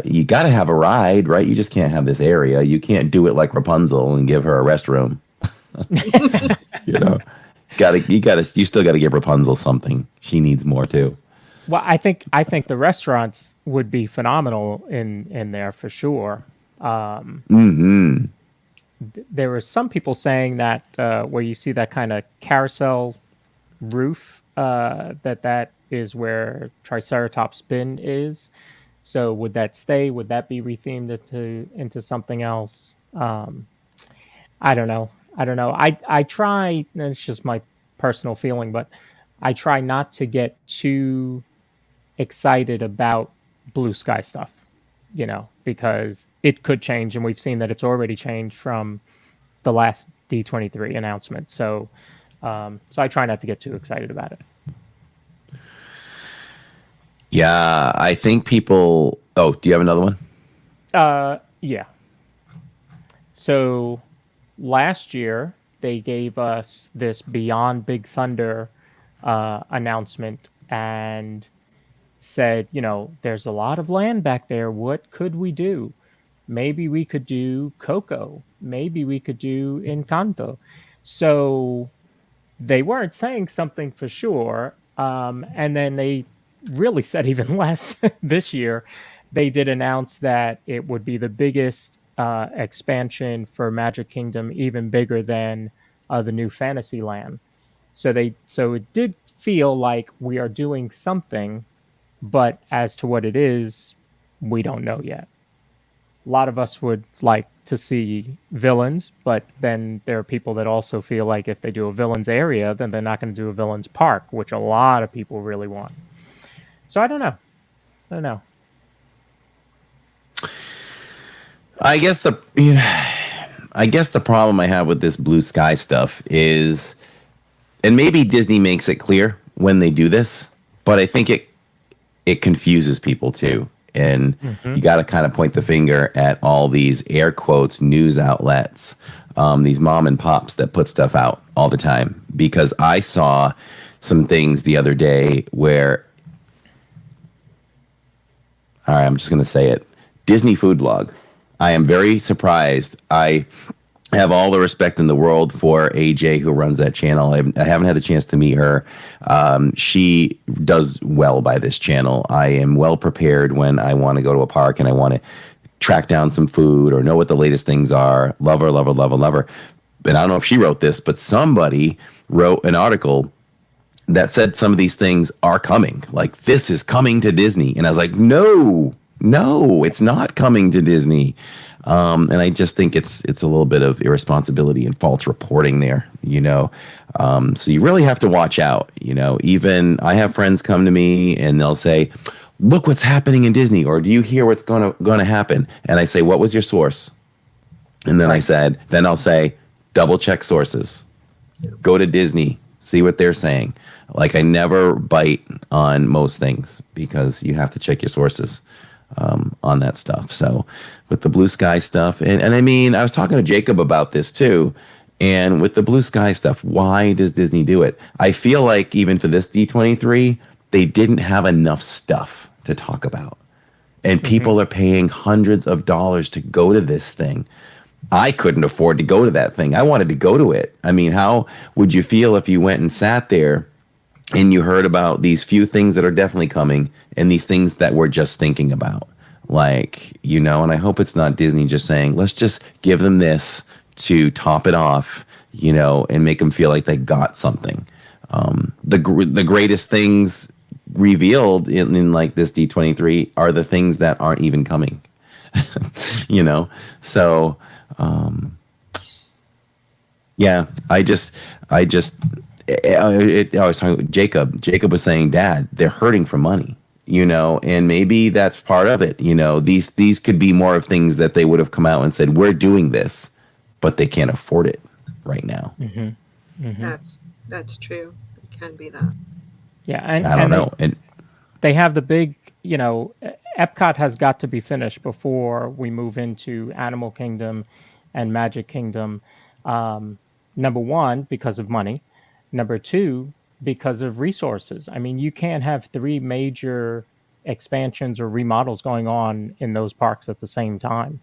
S1: You got to have a ride, right? You just can't have this area. You can't do it like Rapunzel and give her a restroom. you know, you still got to give Rapunzel something. She needs more too.
S3: Well, I think the restaurants would be phenomenal in there for sure.
S1: Hmm.
S3: There were some people saying that where you see that kind of carousel roof, that is where Triceratops spin is. So would that stay? Would that be rethemed into something else? I don't know. I try. And it's just my personal feeling, but I try not to get too excited about blue sky stuff, because it could change, and we've seen that it's already changed from the last D23 announcement. So I try not to get too excited about it.
S1: Yeah, I think people. Oh, do you have another one?
S3: Yeah. So last year they gave us this Beyond Big Thunder announcement and said, there's a lot of land back there. What could we do? Maybe we could do Coco. Maybe we could do Encanto. So they weren't saying something for sure. And then they really said even less this year. They did announce that it would be the biggest expansion for Magic Kingdom, even bigger than the new Fantasyland. So it did feel like we are doing something, but as to what it is, we don't know yet. a lot of us would like to see villains, but then there are people that also feel like if they do a villains area, then they're not going to do a villains park, which a lot of people really want. So I don't know.
S1: I guess the problem I have with this blue sky stuff is, and maybe Disney makes it clear when they do this, but I think it confuses people too. And you got to kind of point the finger at all these air quotes news outlets, these mom and pops that put stuff out all the time. Because I saw some things the other day where, all right, I'm just going to say it, Disney Food Blog. I am very surprised. I have all the respect in the world for AJ, who runs that channel. I haven't had the chance to meet her. She does well by this channel. I am well prepared when I want to go to a park and I want to track down some food or know what the latest things are. Love her. And I don't know if she wrote this, but somebody wrote an article that said some of these things are coming. Like, this is coming to Disney. And I was like, no, it's not coming to Disney. And I just think it's a little bit of irresponsibility and false reporting there, so you really have to watch out. Even I have friends come to me and they'll say, look what's happening in Disney, or do you hear what's going to happen? And I say, what was your source? And then I'll say, double check sources, go to Disney, see what they're saying. Like, I never bite on most things because you have to check your sources on that stuff. So with the blue sky stuff, and I mean, I was talking to Jacob about this too, and with the blue sky stuff, why does Disney do it? I feel like even for this D23, they didn't have enough stuff to talk about. And people are paying hundreds of dollars to go to this thing. I couldn't afford to go to that thing. I wanted to go to it. I mean, how would you feel if you went and sat there and you heard about these few things that are definitely coming and these things that we're just thinking about? Like, and I hope it's not Disney just saying, let's just give them this to top it off, and make them feel like they got something. The greatest things revealed in like this D23 are the things that aren't even coming, So, yeah, I was talking with Jacob. Jacob was saying, Dad, they're hurting for money, and maybe that's part of it. These could be more of things that they would have come out and said, we're doing this, but they can't afford it right now.
S2: That's true. It can be that.
S3: Yeah, and
S1: I don't know.
S3: They have the big, Epcot has got to be finished before we move into Animal Kingdom and Magic Kingdom. Number one, because of money. Number two, because of resources. I mean, you can't have three major expansions or remodels going on in those parks at the same time.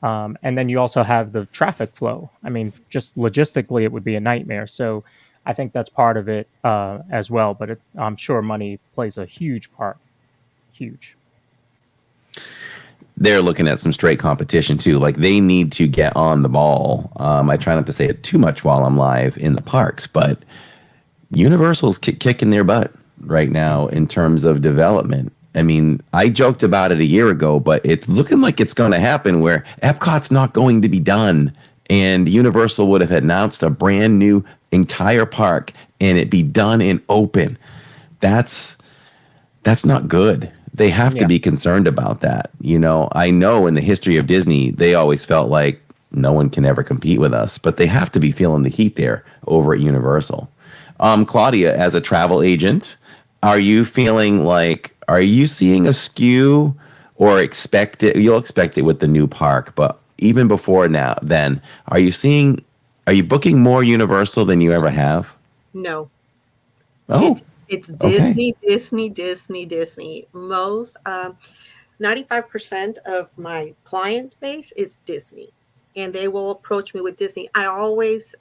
S3: And then you also have the traffic flow. I mean, just logistically, it would be a nightmare. So I think that's part of it as well. But I'm sure money plays a huge part. Huge.
S1: They're looking at some straight competition too. Like, they need to get on the ball. I try not to say it too much while I'm live in the parks, but Universal's kicking their butt right now in terms of development. I mean, I joked about it a year ago, but it's looking like it's going to happen where Epcot's not going to be done, and Universal would have announced a brand new entire park and it be done and open. That's not good. They have to be concerned about that. I know in the history of Disney, they always felt like no one can ever compete with us, but they have to be feeling the heat there over at Universal. Claudia, as a travel agent, are you seeing a skew, or expect it? You'll expect it with the new park, but even before then, are you booking more Universal than you ever have?
S2: No.
S1: Oh,
S2: It's Disney,
S1: okay.
S2: Disney. Most 95% of my client base is Disney, and they will approach me with Disney. I always,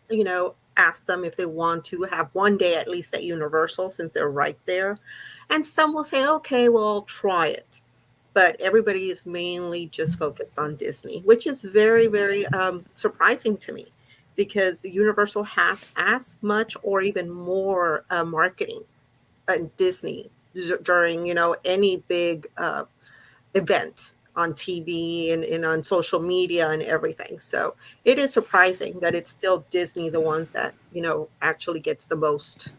S2: ask them if they want to have one day at least at Universal, since they're right there. And some will say, okay, well, I'll try it. But everybody is mainly just focused on Disney, which is very, very surprising to me, because Universal has as much or even more marketing Disney during any big event on TV and on social media and everything. So it is surprising that it's still Disney, the ones that, actually gets the most,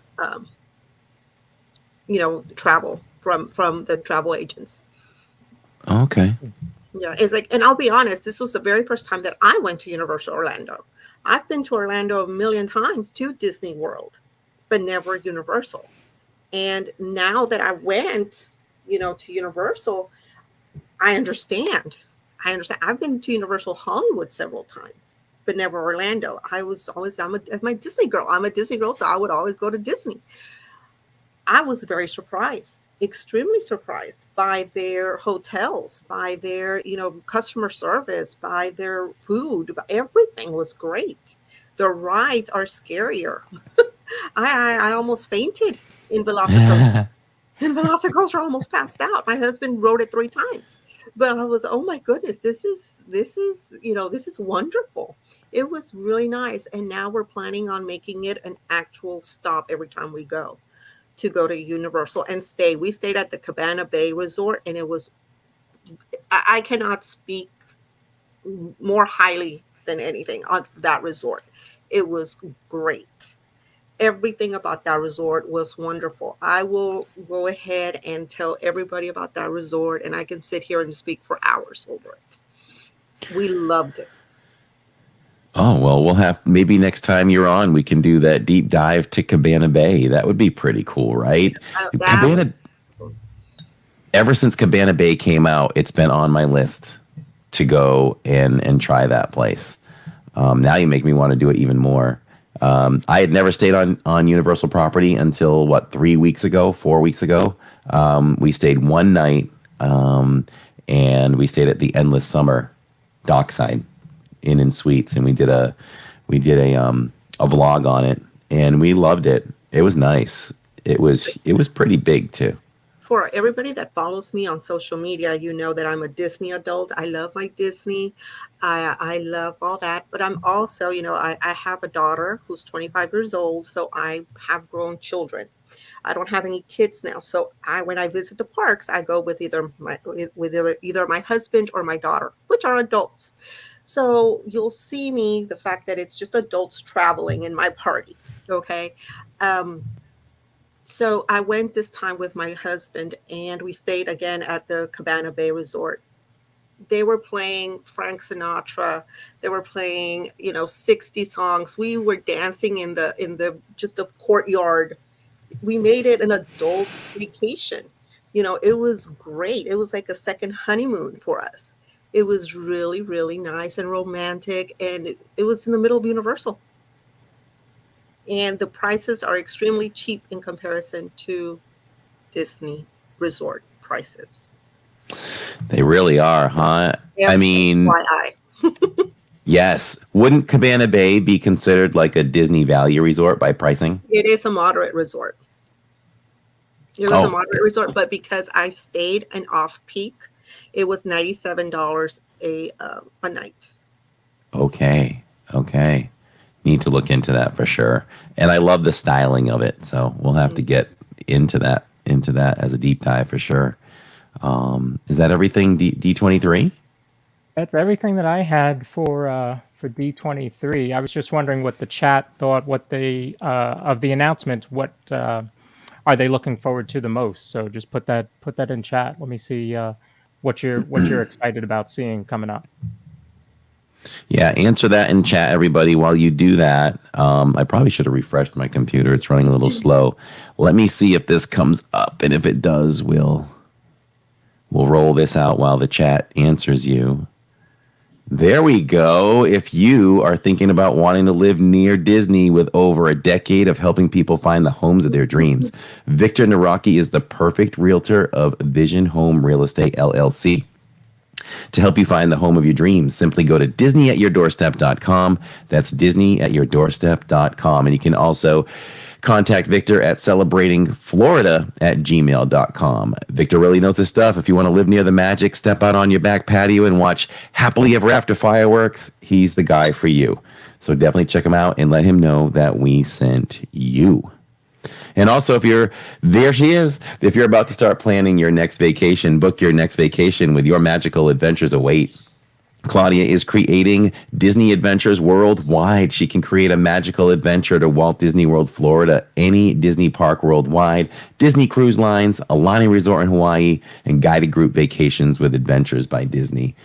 S2: travel from the travel agents.
S1: Okay.
S2: Yeah, it's like, and I'll be honest, this was the very first time that I went to Universal Orlando. I've been to Orlando a million times, to Disney World, but never Universal. And now that I went, to Universal, I understand. I understand. I've been to Universal Hollywood several times, but never Orlando. I'm my Disney girl. I'm a Disney girl, so I would always go to Disney. I was very surprised, extremely surprised by their hotels, by their, customer service, by their food. Everything was great. The rides are scarier. I almost fainted in Velocicoaster. In Velocicoaster, I almost passed out. My husband rode it 3 times, but I was, oh my goodness, this is this is wonderful. It was really nice, and now we're planning on making it an actual stop every time we go to Universal and stay. We stayed at the Cabana Bay Resort, and it was, I cannot speak more highly than anything on that resort. It was great. Everything about that resort was wonderful. I will go ahead and tell everybody about that resort, and I can sit here and speak for hours over it. We loved it.
S1: Oh, well, we'll have, maybe next time you're on, we can do that deep dive to Cabana Bay. That would be pretty cool, right? Ever since Cabana Bay came out, it's been on my list to go and try that place. Now you make me want to do it even more. I had never stayed on Universal property until 4 weeks ago. We stayed one night, and we stayed at the Endless Summer dockside Inn and Suites, and we did a vlog on it, and we loved it. It was nice. It was pretty big too.
S2: For everybody that follows me on social media, you know that I'm a Disney adult. I love my Disney. I love all that. But I'm also, I have a daughter who's 25 years old, so I have grown children. I don't have any kids now. So when I visit the parks, I go with either my husband or my daughter, which are adults. So you'll see me, the fact that it's just adults traveling in my party. Okay. So I went this time with my husband, and we stayed again at the Cabana Bay Resort. They were playing Frank Sinatra. They were playing, 60 songs. We were dancing in the just a courtyard. We made it an adult vacation. It was great. It was like a second honeymoon for us. It was really, really nice and romantic, and it was in the middle of Universal. And the prices are extremely cheap in comparison to Disney resort prices.
S1: They really are, huh? I mean, yes. Wouldn't Cabana Bay be considered like a Disney value resort by pricing?
S2: It is a moderate resort. It was a moderate resort, but because I stayed an off-peak, it was $97 a night. Okay.
S1: Need to look into that for sure. And I love the styling of it, so we'll have to get into that as a deep dive for sure. Is that everything, D23?
S3: That's everything that I had for D23. I was just wondering what the chat thought, what they of the announcements, what are they looking forward to the most? So just put that in chat. Let me see what you're excited about seeing coming up.
S1: Yeah, answer that in chat, everybody. While you do that, I probably should have refreshed my computer. It's running a little slow. Let me see if this comes up, and if it does, we'll roll this out while the chat answers you. There we go. If you are thinking about wanting to live near Disney with over a decade of helping people find the homes of their dreams, Victor Naraki is the perfect realtor of Vision Home Real Estate LLC. To help you find the home of your dreams, simply go to disneyatyourdoorstep.com. That's disneyatyourdoorstep.com. And you can also contact Victor at celebratingflorida@gmail.com. Victor really knows his stuff. If you want to live near the magic, step out on your back patio and watch happily ever after fireworks, he's the guy for you. So definitely check him out and let him know that we sent you. And also, if you're there, she is. If you're about to start planning your next vacation, book your next vacation with Your Magical Adventures Await. Claudia is creating Disney adventures worldwide. She can create a magical adventure to Walt Disney World, Florida, any Disney park worldwide, Disney Cruise Lines, Alani Resort in Hawaii, and guided group vacations with Adventures by Disney.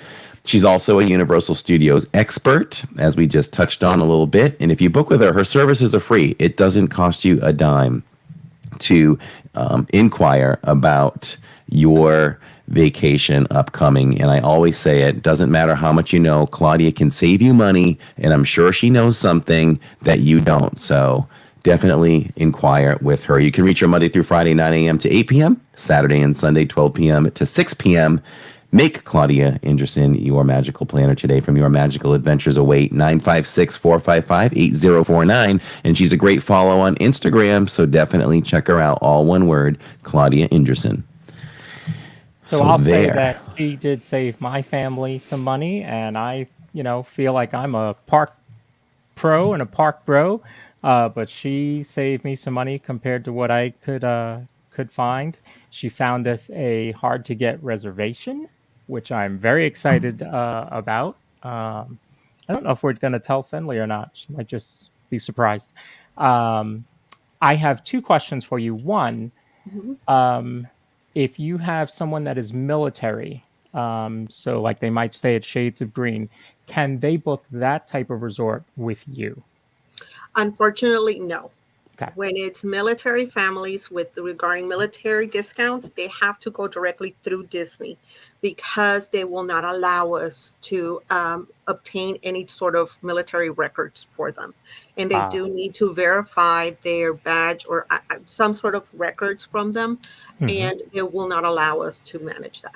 S1: She's also a Universal Studios expert, as we just touched on a little bit. And if you book with her, her services are free. It doesn't cost you a dime to inquire about your vacation upcoming. And I always say it doesn't matter how much you know, Claudia can save you money, and I'm sure she knows something that you don't. So definitely inquire with her. You can reach her Monday through Friday, 9 a.m. to 8 p.m., Saturday and Sunday, 12 p.m. to 6 p.m. Make Claudia Anderson your magical planner today. From Your Magical Adventures Await, 956-455-8049. And she's a great follow on Instagram, so definitely check her out. All one word, Claudia Anderson.
S3: So I'll say that she did save my family some money, and I, feel like I'm a park pro and a park bro, but she saved me some money compared to what I could find. She found us a hard to get reservation, which I'm very excited about. I don't know if we're going to tell Finley or not. She might just be surprised. I have two questions for you. One, if you have someone that is military, so like they might stay at Shades of Green, can they book that type of resort with you?
S2: Unfortunately, no.
S3: Okay.
S2: When it's military families regarding military discounts, they have to go directly through Disney because they will not allow us to obtain any sort of military records for them. And they do need to verify their badge or some sort of records from them, and they will not allow us to manage that.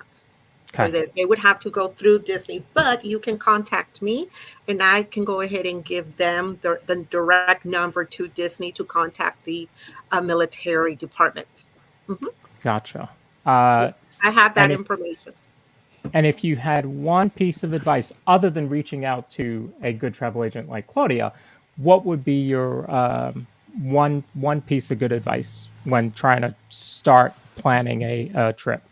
S2: So they would have to go through Disney, but you can contact me and I can go ahead and give them the direct number to Disney to contact the military department.
S3: Gotcha.
S2: I have that information.
S3: And if you had one piece of advice other than reaching out to a good travel agent like Claudia, what would be your one piece of good advice when trying to start planning a trip?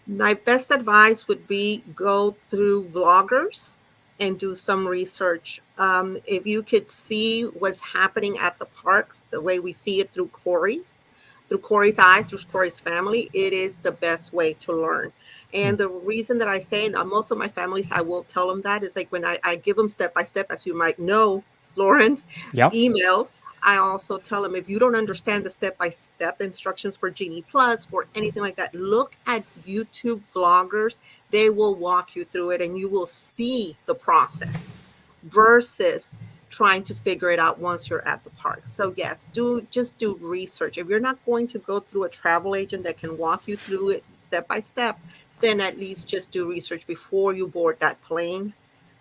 S2: My best advice would be go through vloggers and do some research. If you could see what's happening at the parks, the way we see it through Corey's eyes, through Corey's family, it is the best way to learn. And the reason that I say, and most of my families, I will tell them that, is like when I give them step by step, as you might know, Lawrence, emails, I also tell them, if you don't understand the step-by-step instructions for Genie Plus, for anything like that, look at YouTube vloggers. They will walk you through it and you will see the process versus trying to figure it out once you're at the park. So yes, just do research. If you're not going to go through a travel agent that can walk you through it step by step, then at least just do research before you board that plane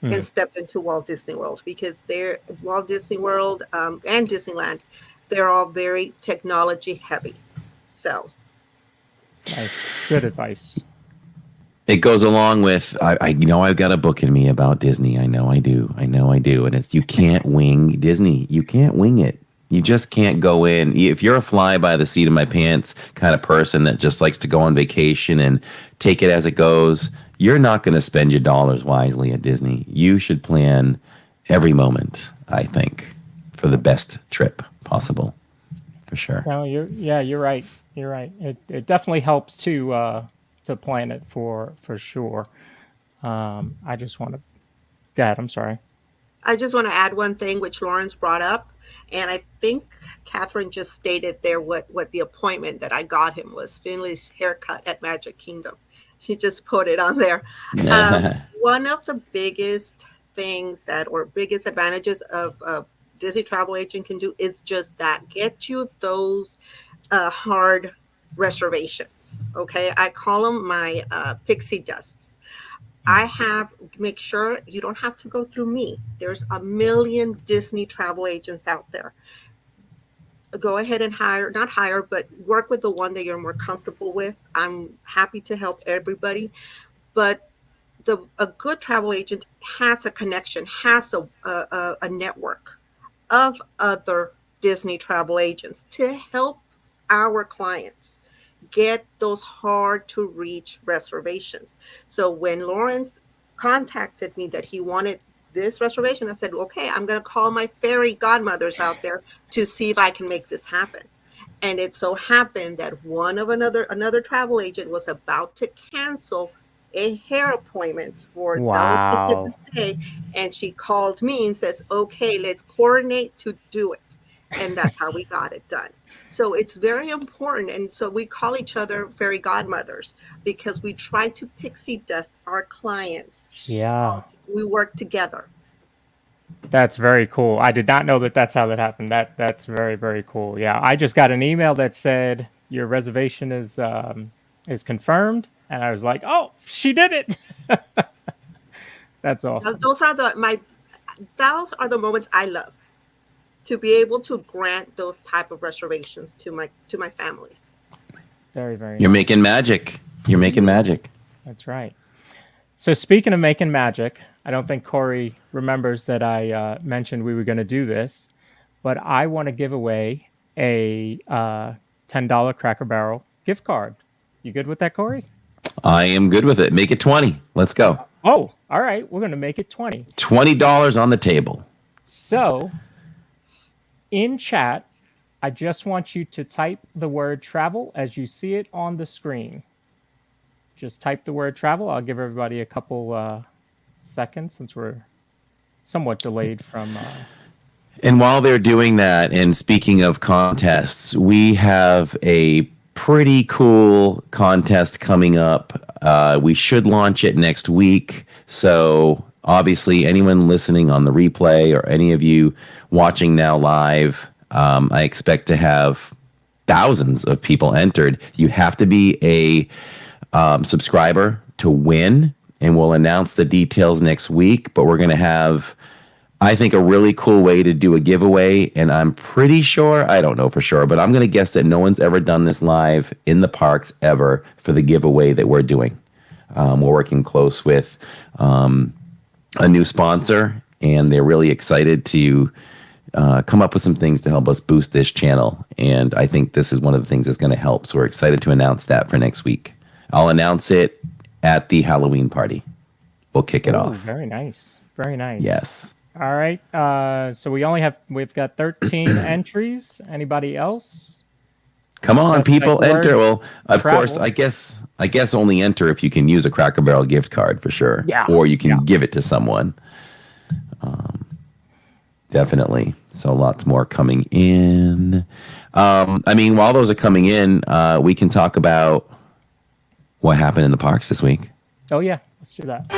S2: and stepped into Walt Disney World, because Walt Disney World and Disneyland, they're all very technology heavy. So
S3: nice. Good advice.
S1: It goes along with I've got a book in me about Disney. I know I do. And it's, you can't wing Disney. You can't wing it. You just can't go in. If you're a fly by the seat of my pants kind of person that just likes to go on vacation and take it as it goes, you're not going to spend your dollars wisely at Disney. You should plan every moment, I think, for the best trip possible, for sure.
S3: No, you're right. You're right. It definitely helps to plan it for sure. I just want to go ahead. I'm sorry.
S2: I just want to add one thing which Lawrence brought up, and I think Catherine just stated there what the appointment that I got him was Finley's haircut at Magic Kingdom. She just put it on there. One of the biggest things biggest advantages of Disney travel agent can do is just that, get you those hard reservations. Okay, I call them my pixie dusts. Make sure you don't have to go through me. There's a million Disney travel agents out there. Go ahead and but work with the one that you're more comfortable with. I'm happy to help everybody, but a good travel agent has a connection, has a network of other Disney travel agents to help our clients get those hard to reach reservations. So when Lawrence contacted me that he wanted this reservation, I said, okay, I'm going to call my fairy godmothers out there to see if I can make this happen. And it so happened that another travel agent was about to cancel a hair appointment for that specific
S3: Wow.
S2: day, and she called me and says, okay, let's coordinate to do it. And that's how we got it done. So it's very important. And so we call each other fairy godmothers because we try to pixie dust our clients.
S3: Yeah.
S2: We work together.
S3: That's very cool. I did not know that that's how that happened. That's very, very cool. Yeah, I just got an email that said your reservation is confirmed, and I was like, oh, she did it. That's awesome.
S2: Those are the moments I love, to be able to grant those type of reservations to my families.
S3: Very, very
S1: You're
S3: nice.
S1: making magic. You're making magic.
S3: That's right. So speaking of making magic, I don't think Corey remembers that I mentioned we were going to do this, but I want to give away a $10 Cracker Barrel gift card. You good with that, Corey?
S1: I am good with it. Make it 20. Let's go.
S3: Oh, all right. We're going to make it 20.
S1: $20 on the table.
S3: So in chat, I just want you to type the word travel as you see it on the screen. Just type the word travel. I'll give everybody a couple seconds since we're somewhat delayed from.
S1: And while they're doing that, and speaking of contests, we have a pretty cool contest coming up. We should launch it next week. So obviously, anyone listening on the replay or any of you watching now live, I expect to have thousands of people entered. You have to be a subscriber to win, and we'll announce the details next week. But we're going to have, I think, a really cool way to do a giveaway. And I'm pretty sure, I don't know for sure, but I'm going to guess that no one's ever done this live in the Parkz ever for the giveaway that we're doing. We're working close with a new sponsor, and they're really excited to come up with some things to help us boost this channel. And I think this is one of the things that's going to help. So we're excited to announce that for next week. I'll announce it at the Halloween party. We'll kick it off.
S3: Very nice. Very nice.
S1: Yes.
S3: All right. So we've got 13 entries. Anybody else?
S1: Come on,
S3: That's
S1: people,
S3: like
S1: enter. Well, of
S3: travel.
S1: course, I guess only enter if you can use a Cracker Barrel gift card for sure.
S3: Yeah.
S1: Or you can give it to someone. Definitely. So lots more coming in. I mean, while those are coming in, we can talk about what happened in the Parkz this week.
S3: Oh yeah, let's do that.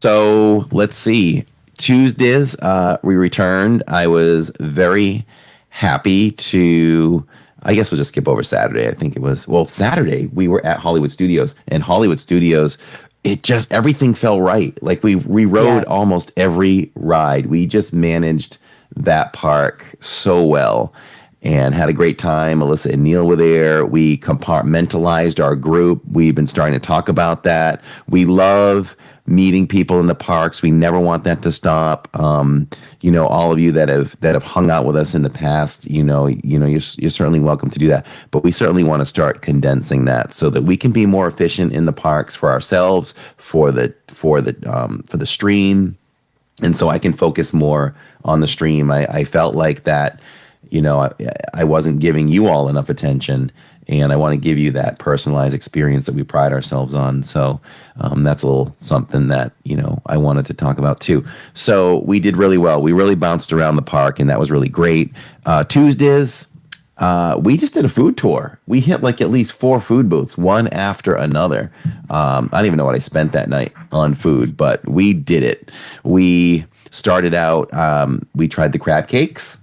S1: So let's see. Tuesdays, we returned. I was very happy to, I guess we'll just skip over Saturday. I think it was, well, Saturday we were at Hollywood Studios, and Hollywood Studios, it just, everything fell right. Like we rode almost every ride. We just managed that park so well and had a great time. Alyssa and Neil were there. We compartmentalized our group. We've been starting to talk about that. We love meeting people in the parks. We never want that to stop. You know, all of you that have hung out with us in the past, you're certainly welcome to do that. But we certainly want to start condensing that so that we can be more efficient in the parks for ourselves, for the stream, and so I can focus more on the stream. I felt like that, I wasn't giving you all enough attention, and I want to give you that personalized experience that we pride ourselves on. So that's a little something that, I wanted to talk about too. So we did really well. We really bounced around the park, and that was really great. Tuesdays, we just did a food tour. We hit like at least 4 food booths, one after another. I don't even know what I spent that night on food, but we did it. We started out, we tried the crab cakes.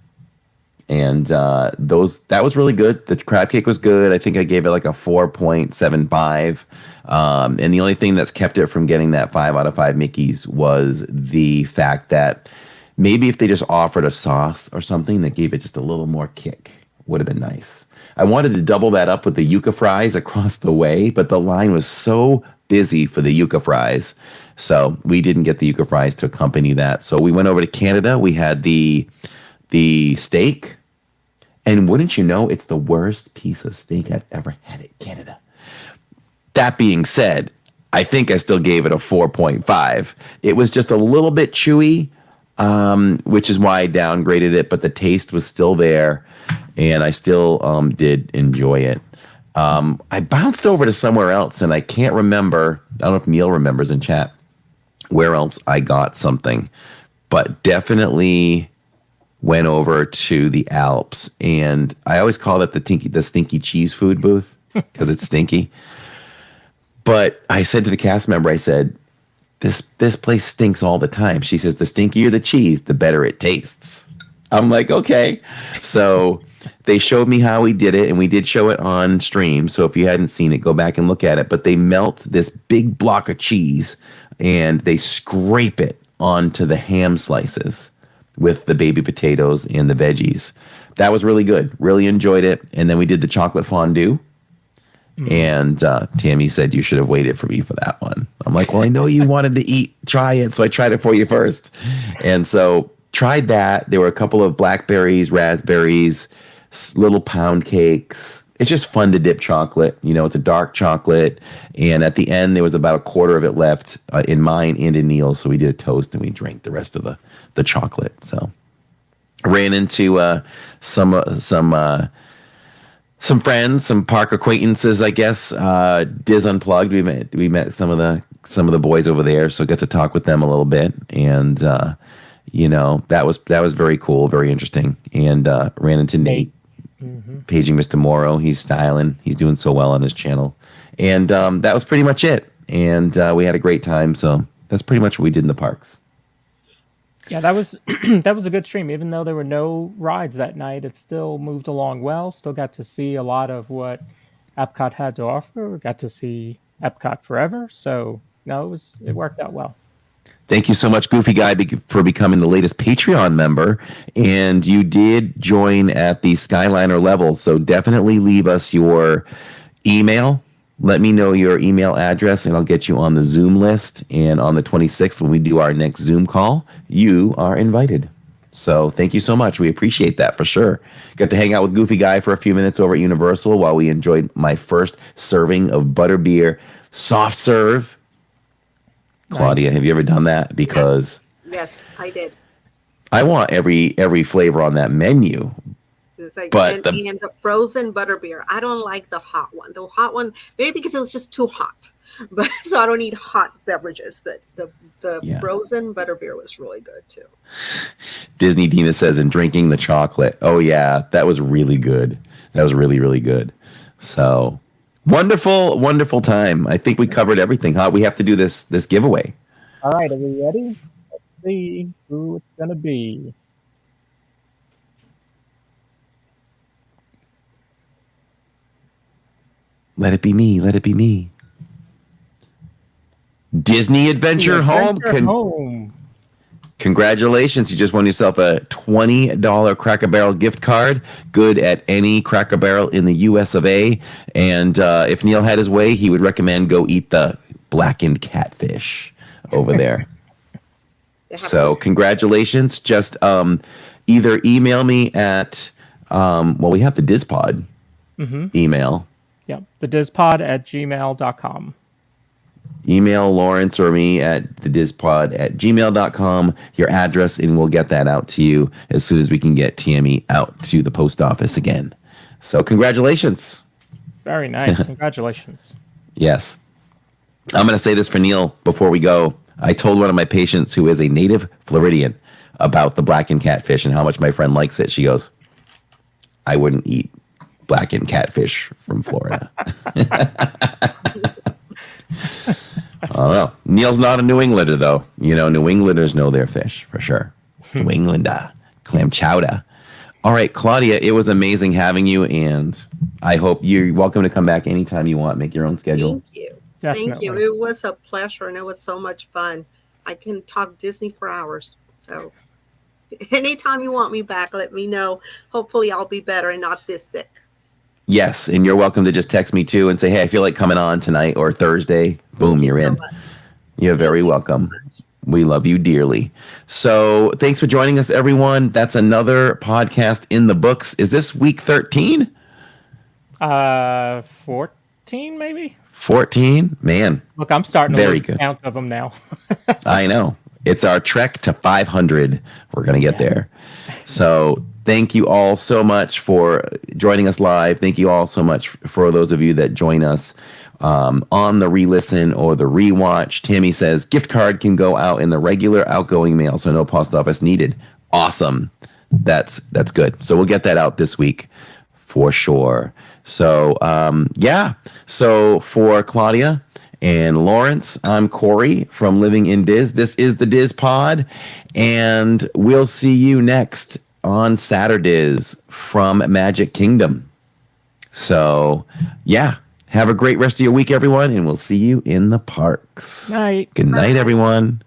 S1: And that was really good. The crab cake was good. I think I gave it like a 4.75. And the only thing that's kept it from getting that 5 out of 5 Mickeys was the fact that maybe if they just offered a sauce or something that gave it just a little more kick, would have been nice. I wanted to double that up with the yuca fries across the way, but the line was so busy for the yuca fries. So we didn't get the yuca fries to accompany that. So we went over to Canada. We had the steak. And wouldn't you know, it's the worst piece of steak I've ever had in Canada. That being said, I think I still gave it a 4.5. It was just a little bit chewy, which is why I downgraded it, but the taste was still there, and I still did enjoy it. I bounced over to somewhere else, and I can't remember. I don't know if Neil remembers in chat where else I got something, but definitely went over to the Alps, and I always call it the stinky cheese food booth because it's stinky. But I said to the cast member, I said, this place stinks all the time. She says, the stinkier the cheese, the better it tastes. I'm like, okay. So they showed me how we did it, and we did show it on stream. So if you hadn't seen it, go back and look at it. But they melt this big block of cheese, and they scrape it onto the ham slices with the baby potatoes and the veggies. That was really good. Really enjoyed it. And then we did the chocolate fondue. And Tammy said, you should have waited for me for that one. I'm like, well, I know you wanted to try it, so I tried it for you first. And so tried that. There were a couple of blackberries, raspberries, little pound cakes. It's just fun to dip chocolate. You know, it's a dark chocolate. And at the end, there was about a quarter of it left in mine and in Neil's. So we did a toast and we drank the rest of the chocolate. So ran into some friends, some park acquaintances, I guess. Diz Unplugged. We met some of the boys over there, so got to talk with them a little bit, and that was very cool, very interesting. And ran into Nate, paging Mr. Morrow. He's styling. He's doing so well on his channel, and that was pretty much it. And we had a great time. So that's pretty much what we did in the parks.
S3: Yeah, that was that was a good stream. Even though there were no rides that night, it still moved along well. Still got to see a lot of what Epcot had to offer. Got to see Epcot Forever. So no, it worked out well.
S1: Thank you so much, Goofy Guy, for becoming the latest Patreon member. And you did join at the Skyliner level. So definitely leave us your email. Let me know your email address, and I'll get you on the Zoom list. And on the 26th, when we do our next Zoom call, you are invited. So thank you so much. We appreciate that for sure. Got to hang out with Goofy Guy for a few minutes over at Universal while we enjoyed my first serving of butterbeer soft serve. Claudia, have you ever done that? Because
S2: yes, I did.
S1: I want every flavor on that menu.
S2: It's like,
S1: But
S2: and the frozen butterbeer, I don't like the hot one. The hot one, maybe because it was just too hot. But so I don't eat hot beverages. But the frozen butterbeer was really good too.
S1: Disney Dina says, and drinking the chocolate. Oh yeah, that was really good. That was really, really good. So wonderful, wonderful time. I think we covered everything. Huh? We have to do this giveaway.
S3: All right, are we ready? Let's see who it's gonna be.
S1: Let it be me. Let it be me. Disney Adventure Home.
S3: Home.
S1: Congratulations. You just won yourself a $20 Cracker Barrel gift card. Good at any Cracker Barrel in the US of A. And if Neil had his way, he would recommend go eat the blackened catfish over there. So congratulations. Just either email me at, we have the Dispod email.
S3: Yeah, thedispod@gmail.com.
S1: Email Lawrence or me at thedispod@gmail.com, your address, and we'll get that out to you as soon as we can get Tammy out to the post office again. So congratulations.
S3: Very nice. Congratulations.
S1: Yes. I'm going to say this for Neil before we go. I told one of my patients who is a native Floridian about the blackened catfish and how much my friend likes it. She goes, I wouldn't eat blackened catfish from Florida. I don't know. Neil's not a New Englander, though. You know, New Englanders know their fish for sure. New Englander, clam chowder. All right, Claudia, it was amazing having you, and I hope you're welcome to come back anytime you want. Make your own schedule.
S2: Thank you.
S3: Definitely.
S2: Thank you. It was a pleasure, and it was so much fun. I can talk Disney for hours. So anytime you want me back, let me know. Hopefully I'll be better and not this sick.
S1: Yes, and you're welcome to just text me too and say, hey, I feel like coming on tonight or Thursday. Boom, you're in. You're very welcome. We love you dearly. So thanks for joining us, everyone. That's another podcast in the books. Is this week 13?
S3: 14 maybe.
S1: 14? Man.
S3: Look, I'm starting to
S1: Very
S3: lose
S1: good.
S3: count of them now.
S1: I know. It's our trek to 500. We're going to get there. So thank you all so much for joining us live. Thank you all so much for those of you that join us on the re-listen or the rewatch. Tammy says gift card can go out in the regular outgoing mail, so no post office needed. Awesome. That's good. So we'll get that out this week for sure. So yeah. So for Claudia and Lawrence, I'm Corey from Living in Diz. This is the Diz Pod, and we'll see you next on Saturdays from Magic Kingdom. So yeah. Have a great rest of your week, everyone, and we'll see you in the parks.
S3: Night.
S1: Good night, everyone.